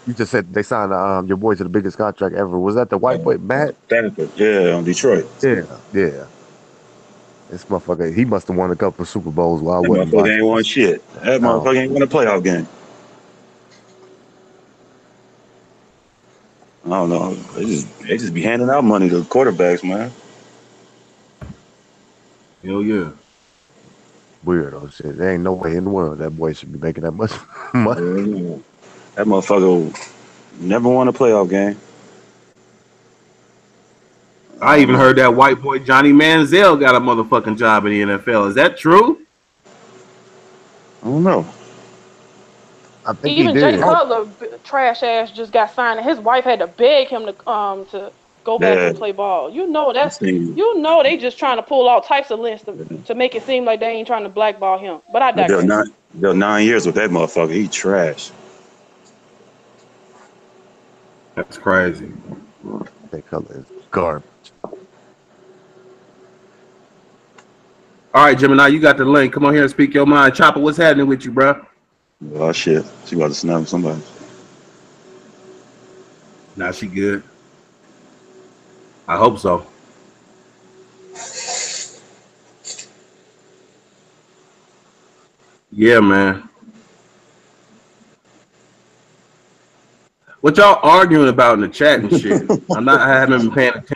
S2: You just said they signed your boy to the biggest contract ever. Was that the white boy, Matt?
S4: Stanford. Yeah, on Detroit.
S2: Yeah, yeah. This motherfucker, he must have won a couple of Super Bowls while I
S4: That
S2: wasn't
S4: motherfucker
S2: watching.
S4: ain't won shit. That
S2: Oh,
S4: motherfucker ain't won a playoff game. I don't know. They just be handing out money to quarterbacks, man.
S1: Hell yeah.
S2: weirdo shit. There ain't no way in the world that boy should be making that much money.
S4: Yeah. That motherfucker never won a playoff game. I
S1: I
S4: don't
S1: even
S4: know.
S1: heard that white boy Johnny Manziel got a motherfucking job in the NFL. Is that true?
S4: I don't know.
S2: I think he
S3: Even Jay
S2: did.
S3: Cutler, trash ass, just got signed, and his wife had to beg him to go back
S4: Yeah,
S3: and play ball.
S4: I seen.
S3: They just trying to pull all types of lists to make it seem like they ain't trying to blackball him. But I
S4: They're
S3: digress.
S4: not. They're 9 years with that motherfucker. He trash.
S1: That's crazy.
S2: That color is garbage.
S1: All right, Gemini, you got the link. Come on here and speak your mind. Chopper, what's happening with you, bro?
S4: Oh shit. She about to snap somebody.
S1: Nah, she good. I hope so. Yeah, man. What y'all arguing about in the chat and shit? I haven't been paying attention.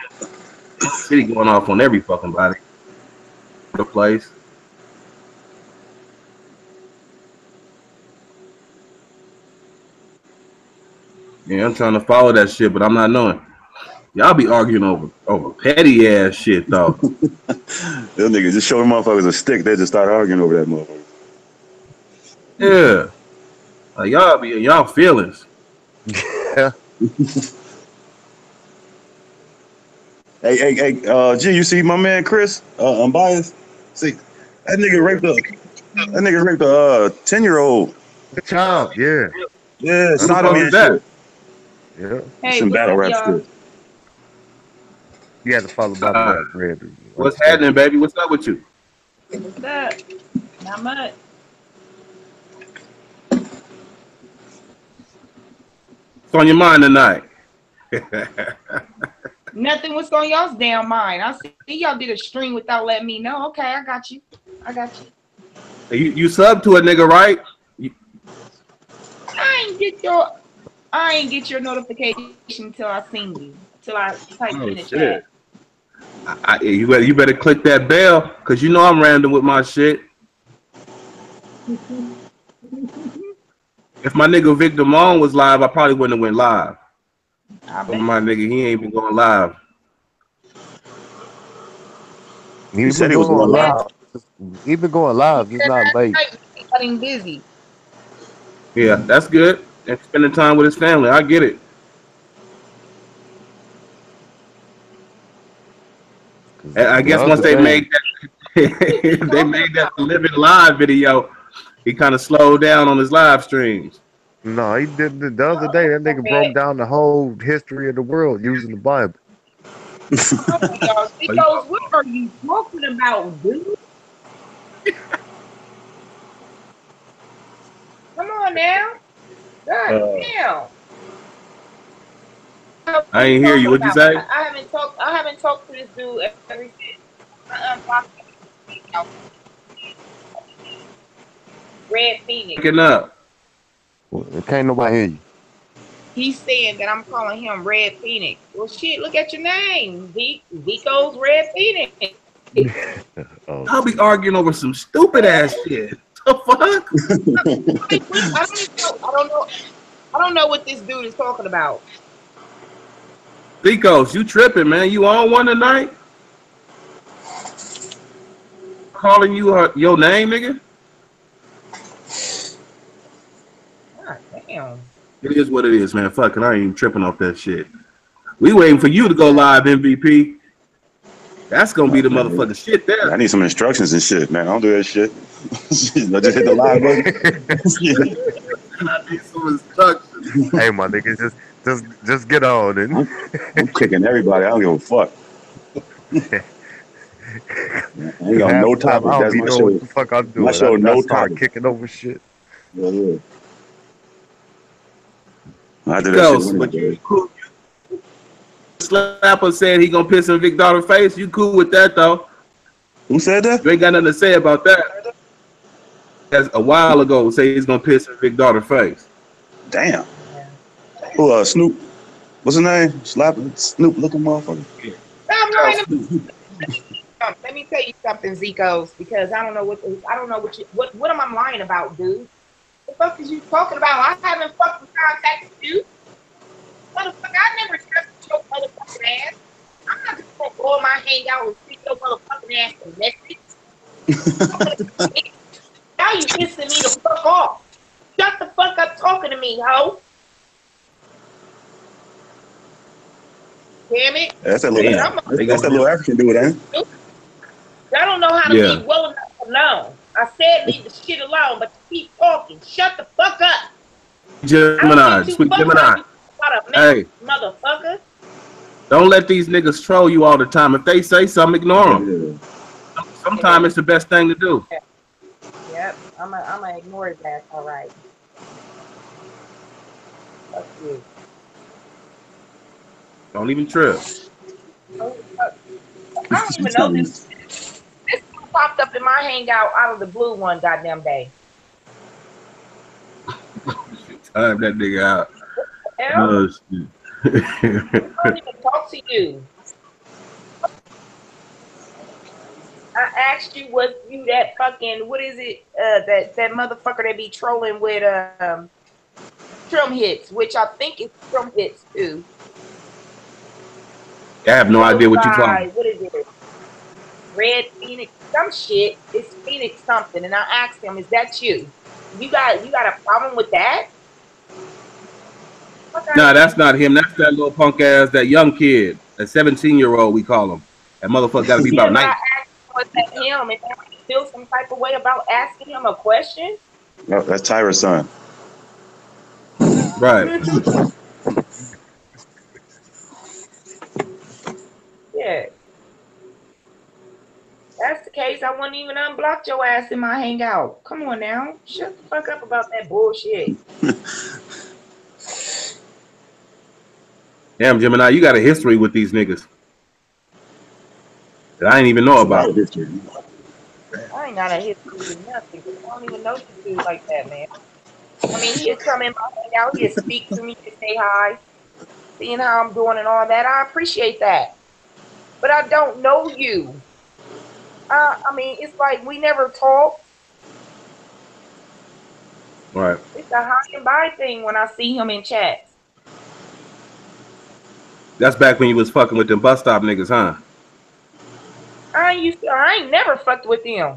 S1: City going off on every fucking body. The place. Yeah, I'm trying to follow that shit, but I'm not knowing. Y'all be arguing over petty ass shit though.
S4: Them niggas just show them motherfuckers a stick. They just start arguing over that motherfucker.
S1: Yeah. Like, y'all be in y'all feelings.
S2: Yeah.
S4: Hey, G, you see my man Chris? Unbiased. See, that nigga raped a 10-year-old.
S2: Good job. Yeah.
S4: Yeah,
S1: Who the
S4: sodomy
S1: fuck
S2: Undercover.
S1: is
S4: and
S1: that?
S4: shit.
S2: Yeah.
S4: It's
S6: Hey,
S4: some
S6: what's
S4: battle
S6: up,
S4: rap
S6: y'all?
S4: shit.
S2: You had to follow by
S1: Uh,
S2: that red.
S1: what's happening, baby? What's up with you?
S6: What's up? Not much.
S1: What's on your mind tonight?
S6: Nothing. What's on y'all's damn mind? I see y'all did a stream without letting me know. Okay, I got you. I got you.
S1: You sub to a nigga, right?
S6: I ain't get your notification until I seen you. Till I typed
S1: Oh
S6: in the
S1: shit!
S6: chat.
S1: You better click that bell, cause you know I'm random with my shit. If my nigga Victor Moan was live, I probably wouldn't have went live.
S6: I
S1: But
S6: bet.
S1: my nigga, he ain't been going live.
S4: He said he was
S2: going
S4: going live.
S2: live. Even going live, it's not late.
S6: Getting busy.
S1: Yeah, that's good. And spending time with his family, I get it. And I
S2: The
S1: guess once
S2: other
S1: they
S2: day,
S1: made that, they made that living live video, he kind of slowed down on his live streams.
S2: no, he did the other day. That nigga broke down the whole history of the world using the Bible.
S6: Y'all, Because what are you talking about, dude? Come on now. God damn.
S1: I ain't hear you. What'd you say?
S6: I haven't talked to this dude ever since I unblocked him. Red Phoenix.
S1: Picking up.
S2: Can't nobody hear you.
S6: He's saying that I'm calling him Red Phoenix. Well, shit, look at your name. Vico's Red Phoenix.
S2: Oh,
S1: I'll be arguing over some stupid ass shit. The fuck?
S6: I don't know what this dude is talking about.
S1: Vicos, you tripping, man. You on one tonight? Calling you your name, nigga?
S6: God damn.
S1: It is what it is, man. Fuck it. I ain't even tripping off that shit. We waiting for you to go live, MVP. That's gonna be the motherfucking shit there.
S4: I need some instructions and shit, man. I don't do that shit. I just hit the live button.
S1: I need some instructions.
S2: hey, my nigga, just get on and
S4: I'm kicking everybody. I don't give a fuck. I ain't got
S2: half
S4: no
S2: the time
S4: topic.
S2: I don't
S4: That's
S2: be
S4: my
S2: knowing what
S4: show.
S2: the fuck I'm
S4: My
S2: doing.
S4: show,
S2: I
S4: no
S2: start
S4: topic.
S2: kicking over shit.
S4: Yeah. I do that shit
S1: Vicos,
S4: when I
S1: but
S4: do
S1: you
S4: it.
S1: cool. Slapper said he gonna piss in Vic Daughter's face. You cool with that though?
S4: Who said that?
S1: You ain't got nothing to say about that. That's a while ago. Say he's gonna piss in Vic Daughter's face.
S4: Damn. Who? Snoop. What's his name? Snoop looking motherfucker.
S6: Stop lying. Let me tell you something, Zikos, because I don't know what am I lying about, dude? The fuck is you talking about? I haven't fucking contacted you. Motherfucker, I never trusted your motherfucking ass. I'm not just gonna go in my hangout and see your motherfucking ass a message. Now you pissing me the fuck off. Shut the fuck up talking to me, ho. Damn it.
S4: That's that little.
S1: Damn.
S4: That's that little African dude, ain't it?
S6: I don't know how to leave well enough alone. I said leave the shit alone, but you keep talking. Shut the fuck up.
S1: Gemini, sweet Gemini. Hey,
S6: motherfucker.
S1: don't let these niggas troll you all the time. If they say something, ignore them.
S4: Yeah.
S1: Sometimes it's the best thing to do.
S6: Yep, I'm gonna ignore that. All right. Fuck you.
S1: Don't even trip.
S6: I don't even know this. This popped up in my hangout out of the blue one goddamn day.
S1: Time that nigga out.
S6: Hell,
S1: Oh, shit.
S6: I don't even talk to you. I asked you, was you that fucking, what is it, that motherfucker that be trolling with Trim Hits, which I think is Trim Hits too.
S1: I have no idea what you're talking about.
S6: What is it? Red Phoenix, some shit. It's Phoenix something. And I asked him, is that you? You got a problem with that?
S1: Nah, that's not him. That's that little punk ass, that young kid, that 17-year-old we call him. That motherfucker got to be
S6: Yeah,
S1: about
S6: but I
S1: 19.
S6: asked him, was that him? And I feel some type of way about asking him a question.
S4: No, that's Tyra's son.
S1: Right.
S6: Yeah. That's the case. I wouldn't even unblock your ass in my hangout. Come on now. Shut the fuck up about that bullshit.
S1: Damn, Gemini, you got a history with these niggas that I didn't even know
S4: That's a lot
S1: about.
S4: of history.
S6: I ain't got a history with nothing. I don't even know this dude like that, man. I mean, he'll come in my hangout, he'll speak to me, he'll say hi, seeing how I'm doing and all that. I appreciate that. But I don't know you. I mean, it's like we never talk.
S1: Right.
S6: It's a high and by thing when I see him in chats.
S1: That's back when you was fucking with them bus stop niggas, huh?
S6: I ain't never fucked with him.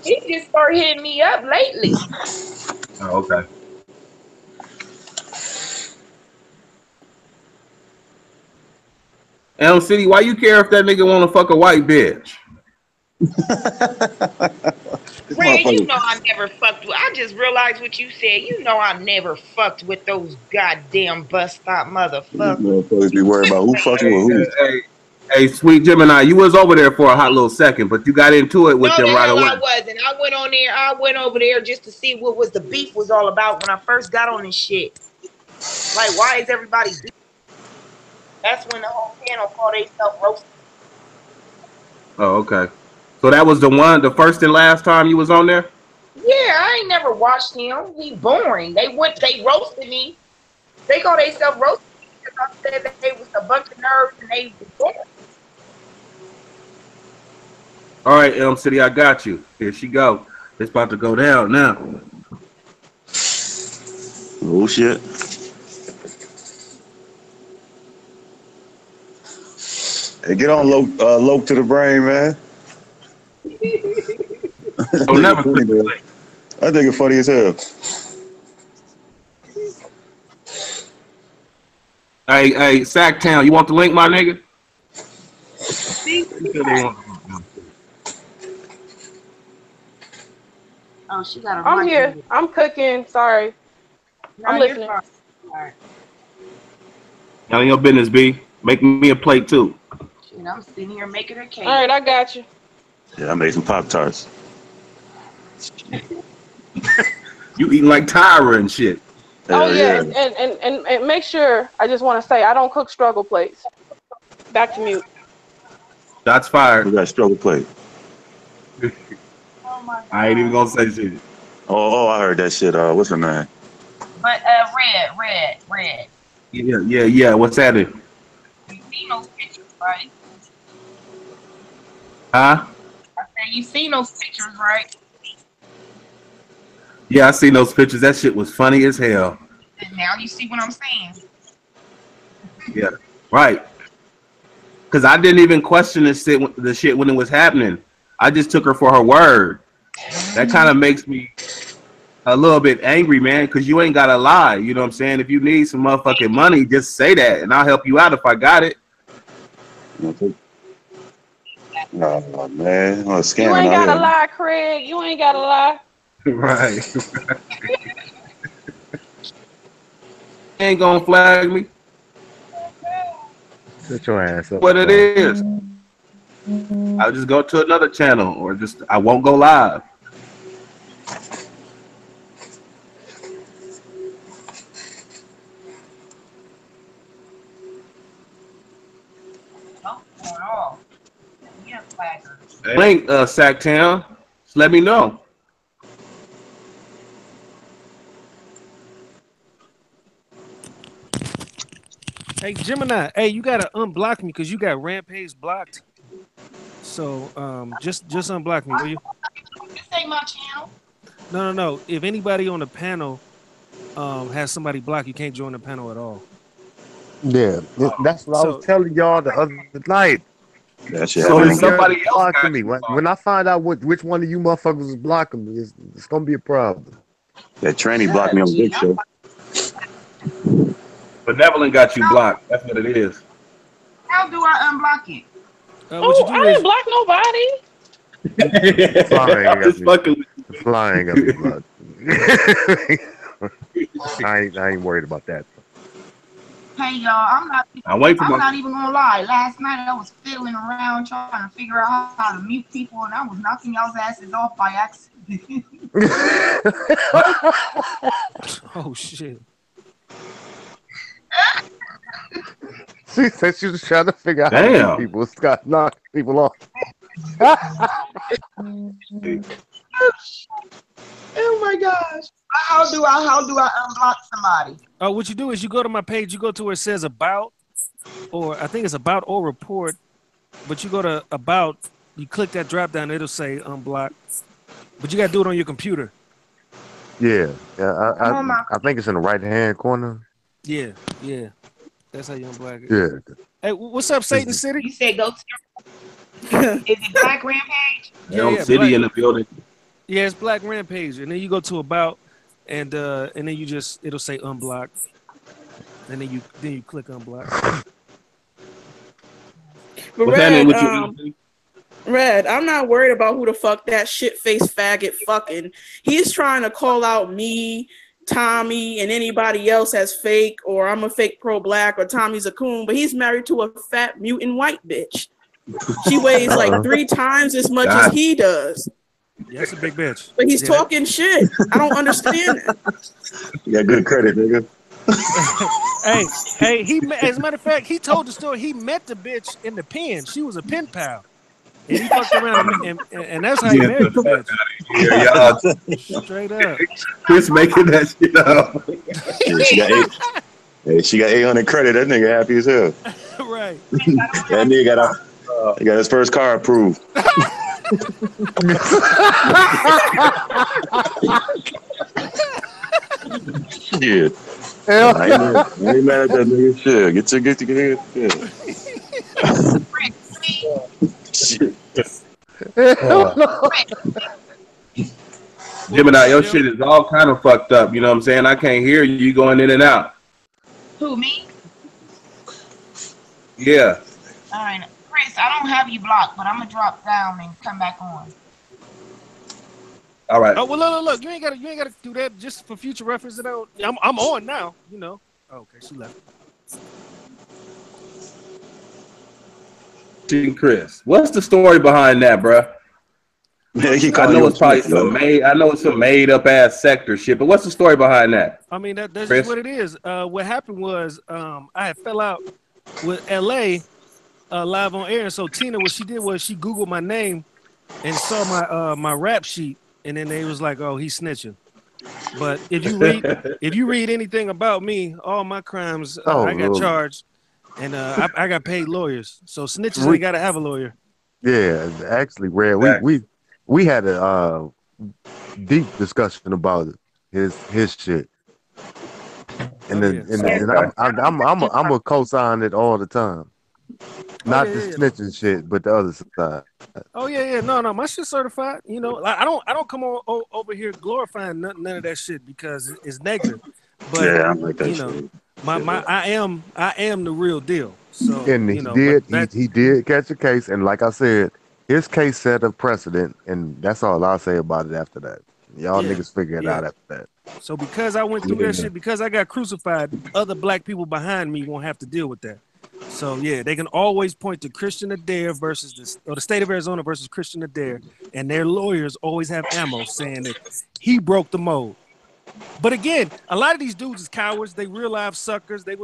S6: He just started hitting me up lately.
S1: Oh, okay. Elm City, why you care if that nigga want to fuck a white bitch?
S6: Ray, you know I never fucked with. I just realized what you said. You know I never fucked with those goddamn bus stop motherfuckers.
S4: Motherfuckers be worried about who fucking with who.
S1: Hey, sweet Gemini, you was over there for a hot little second, but you got into it with them right away.
S6: I wasn't. I went on there. I went over there just to see what was the beef was all about when I first got on this shit. Like, why is everybody beefing? That's when the whole panel called themselves roasting.
S1: Oh, okay. So that was the first and last time you was on there?
S6: Yeah, I ain't never watched him. He boring. They roasted me. They call themselves roasting me because I said that they was a bunch of nerds and they was boring.
S1: All right, Elm City, I got you. Here she go. It's about to go down now.
S4: Oh shit. Hey, get on low to the brain, man.
S1: Don't never
S4: funny, man. I think it's funny as hell.
S1: Hey, Sacktown, you want the link, my nigga?
S6: Oh, she got a
S3: I'm here. I'm cooking. Sorry.
S6: No,
S3: I'm listening.
S6: All right.
S1: None of your business, B. Make me a plate, too.
S6: Shit, I'm sitting here making a cake.
S3: All right, I got you.
S4: Yeah, I made some Pop-Tarts.
S1: You eating like Tyra and shit.
S3: Oh, yeah. And make sure, I just want to say, I don't cook struggle plates. Back to mute.
S1: Shots fired.
S4: We got a struggle plate.
S6: Oh my God.
S1: I ain't even gonna say shit.
S4: Oh, I heard that shit. What's her name?
S6: But red.
S1: Yeah. What's that?
S6: You seen those pictures, right?
S1: Huh?
S6: I said you seen those pictures, right?
S1: Yeah, I seen those pictures. That shit was funny as hell.
S6: And now you see what I'm saying.
S1: Yeah, right. Because I didn't even question the shit when it was happening. I just took her for her word. That kind of makes me a little bit angry, man, because you ain't got to lie. You know what I'm saying? If you need some motherfucking money, just say that, and I'll help you out if I got it.
S4: Oh, man.
S3: You ain't got to lie, Craig. You ain't got to lie.
S1: Right. Ain't gonna flag me.
S2: Shut your ass up.
S1: What it is. I'll just go to another channel or just I won't go live. Link, Sacktown. Just let me know.
S5: Hey, Gemini. Hey, you gotta unblock me because you got Rampage blocked. So just unblock me, will you?
S6: This ain't my channel.
S5: No. If anybody on the panel has somebody blocked, you can't join the panel at all.
S2: Yeah, that's what I was telling y'all the other night.
S1: So is somebody else
S2: blocking me? When I find out which one of you motherfuckers is blocking me, it's gonna be a problem.
S4: That tranny blocked me on Big Show.
S1: Benevolent got you blocked. That's what it is.
S6: How do I unblock it?
S3: I didn't block nobody.
S2: Flying got me blocked. I ain't worried about that.
S6: Hey y'all, I'm not even gonna lie. Last night I was fiddling around trying to figure out how to mute people, and I was knocking y'all's asses off by accident.
S5: Oh shit!
S2: She said she was trying to figure out how to mute people. Scott knocked people off.
S6: Oh my gosh. How do I unblock somebody?
S5: What you do is you go to my page, you go to where it says about, or I think it's about or report, but you go to about, you click that drop down, it'll say unblock. But you gotta do it on your computer.
S2: Yeah. I think it's in the right hand corner.
S5: Yeah. That's how you unblock it.
S2: Yeah.
S5: Hey, what's up, Satan City?
S6: You said go to is it Black Rampage?
S1: Elm City in the building.
S5: Yeah, it's Black Rampage, and then you go to about, and then you just it'll say unblock, and then you click unblock.
S7: But Red, I'm not worried about who the fuck that shit face faggot fucking. He's trying to call out me, Tommy, and anybody else as fake, or I'm a fake pro-black, or Tommy's a coon, but he's married to a fat mutant white bitch. She weighs like 3 times as much as he does.
S5: Yeah, that's a big bitch.
S7: But he's talking shit. I don't understand that.
S4: You got good credit, nigga.
S5: hey, as a matter of fact, he told the story. He met the bitch in the pen. She was a pen pal. And he fucked around, and that's how he married the bitch. Straight up.
S1: Chris making that shit up.
S4: She got 800 credit. That nigga happy as hell.
S5: Right.
S4: That nigga got his first car approved. Shit. I ain't mad at that nigga. Shit. Get your shit.
S1: Gemini, your shit is all kind of fucked up. You know what I'm saying? I can't hear you going in and out.
S6: Who, me?
S1: Yeah.
S6: All right. Chris, I don't have you blocked, but I'm gonna drop down and come back on.
S1: All right.
S5: Oh well, look. You ain't gotta do that. Just for future reference. I'm on now. You know. Oh, okay, she left.
S1: Chris, what's the story behind that, bruh? I know it's probably some made up ass sector shit, but what's the story behind that?
S5: I mean, that's just what it is. What happened was I had fell out with LA live on air, and so Tina, what she did was she Googled my name and saw my rap sheet, and then they was like, "Oh, he's snitching." But if you read anything about me, all my crimes, I got charged, and I got paid lawyers. So snitches ain't got to have a lawyer.
S2: Yeah, actually, Red, we had a deep discussion about his shit, and I'm a co-sign it all the time. Not the snitching shit, but the other side.
S5: Oh yeah, no, my shit's certified. You know, I don't come over here glorifying none of that shit because it's negative. But
S4: yeah, I'm like that.
S5: You know, I am the real deal. So
S2: and he did catch a case, and like I said, his case set a precedent, and that's all I'll say about it after that. Y'all niggas figure it out after that.
S5: So because I went through that shit, because I got crucified, other black people behind me won't have to deal with that. So yeah, they can always point to Christian Adair versus the state of Arizona versus Christian Adair, and their lawyers always have ammo saying that he broke the mold. But again, a lot of these dudes is cowards. They real life suckers. They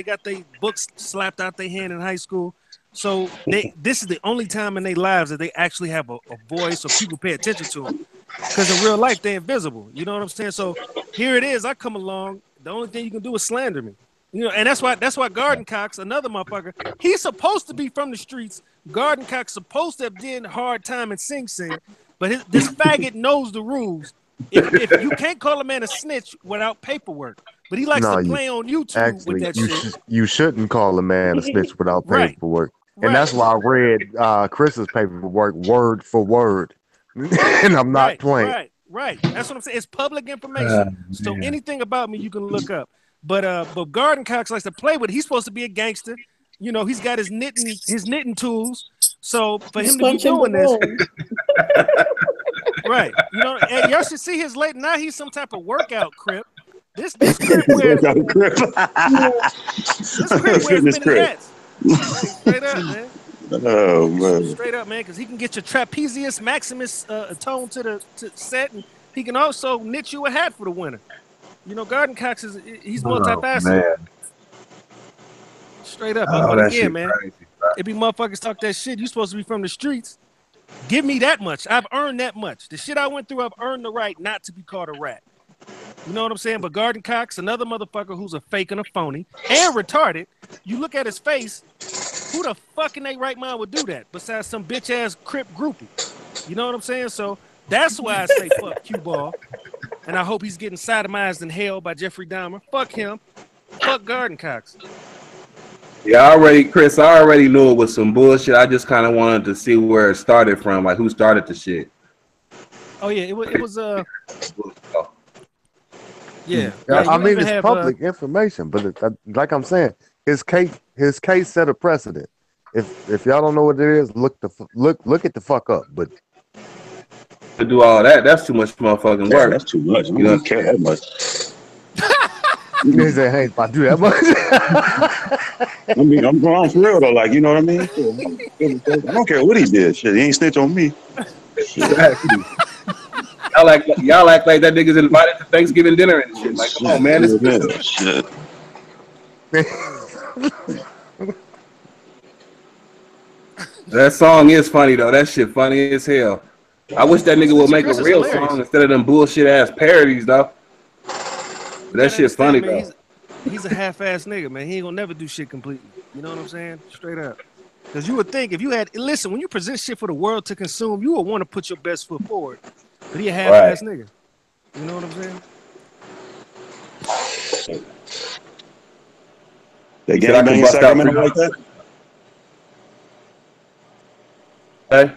S5: got their books slapped out their hand in high school. So this is the only time in their lives that they actually have a voice or people pay attention to them. Because in real life, they're invisible. You know what I'm saying? So here it is. I come along. The only thing you can do is slander me. You know, and that's why Garden Cox, another motherfucker, he's supposed to be from the streets. Garden Cox supposed to have did hard time in Sing Sing, but this faggot knows the rules. If you can't call a man a snitch without paperwork, but he likes to play on YouTube with that shit.
S2: You shouldn't call a man a snitch without paperwork. And that's why I read Chris's paperwork word for word. And I'm not playing.
S5: Right. That's what I'm saying. It's public information. So anything about me you can look up. But Garden Cox likes to play with it. He's supposed to be a gangster. You know, he's got his knitting tools. So for him to be doing this, right? You know, and y'all should see his late. Now he's some type of workout crip. This crip wears hats. Straight up, man.
S4: Oh man.
S5: Straight up, man, because he can get your trapezius maximus tone to set, and he can also knit you a hat for the winter. You know, Garden Cox he's multifaceted. Straight up. But again, man, it be motherfuckers talk that shit. You supposed to be from the streets. Give me that much. I've earned that much. The shit I went through, I've earned the right not to be called a rat. You know what I'm saying? But Garden Cox, another motherfucker who's a fake and a phony and retarded. You look at his face. Who the fuck in their right mind would do that besides some bitch ass Crip groupie? You know what I'm saying? So that's why I say fuck Q Ball. And I hope he's getting sodomized in hell by Jeffrey Dahmer. Fuck him. Fuck Garden Cox.
S1: Yeah, Chris, I already knew it was some bullshit. I just kind of wanted to see where it started from, like who started the shit.
S5: Oh yeah, it was yeah.
S2: I mean, it's public information, but like I'm saying, his case set a precedent. If y'all don't know what it is, look it the fuck up. But
S1: to do all that, that's too much motherfucking work.
S4: That's too much. You don't care that much.
S2: They say, hey, if I do that much.
S4: I mean, I'm for real though. Like, you know what I mean? I don't care what he did. Shit, he ain't snitch on me.
S1: Y'all act like that nigga's invited to Thanksgiving dinner and shit. Like, come on, man. This
S4: shit.
S1: That song is funny though. That shit funny as hell. I wish that nigga would make a real song instead of them bullshit ass parodies though. That shit's funny though.
S5: He's a half-ass nigga, man. He ain't gonna never do shit completely. You know what I'm saying? Straight up. Because you would think if you had when you present shit for the world to consume, you would want to put your best foot forward. But he a half-ass nigga. You know what I'm saying?
S4: They gang bang in Sacramento like that?
S1: Hey?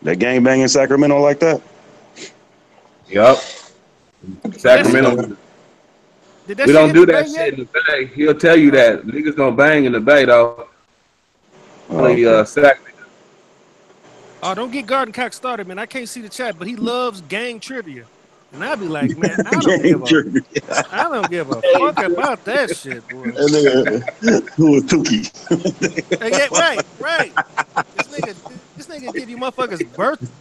S4: They gang bang in Sacramento like that?
S1: Yup. Sacramento. We don't do that shit in the Bay. He'll tell you that. Niggas don't bang in the Bay though. Sac.
S5: Oh, don't get Garden Cox started, man. I can't see the chat, but he loves gang trivia. And I'd be like, man, I don't give a fuck about that shit, boy.
S4: Who was Tukey?
S5: Right. This nigga give you motherfuckers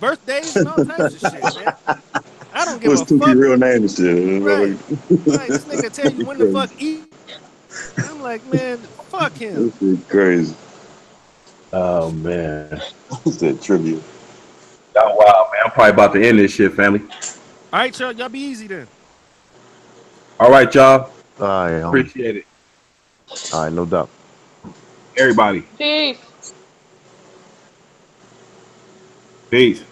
S5: birthdays and all types of shit, man. I don't give a fuck. What's Tukey
S4: real name and shit?
S5: Right. This nigga tell you when the fuck eat. I'm like, man, fuck him.
S4: This is crazy.
S2: Oh man.
S4: What's that trivia?
S1: Y'all wild, man. I'm probably about to end this shit, family.
S5: All right, y'all be easy then.
S1: All right, y'all.
S2: All right,
S1: appreciate it.
S2: All right, no doubt.
S1: Everybody.
S3: Peace.
S1: Peace.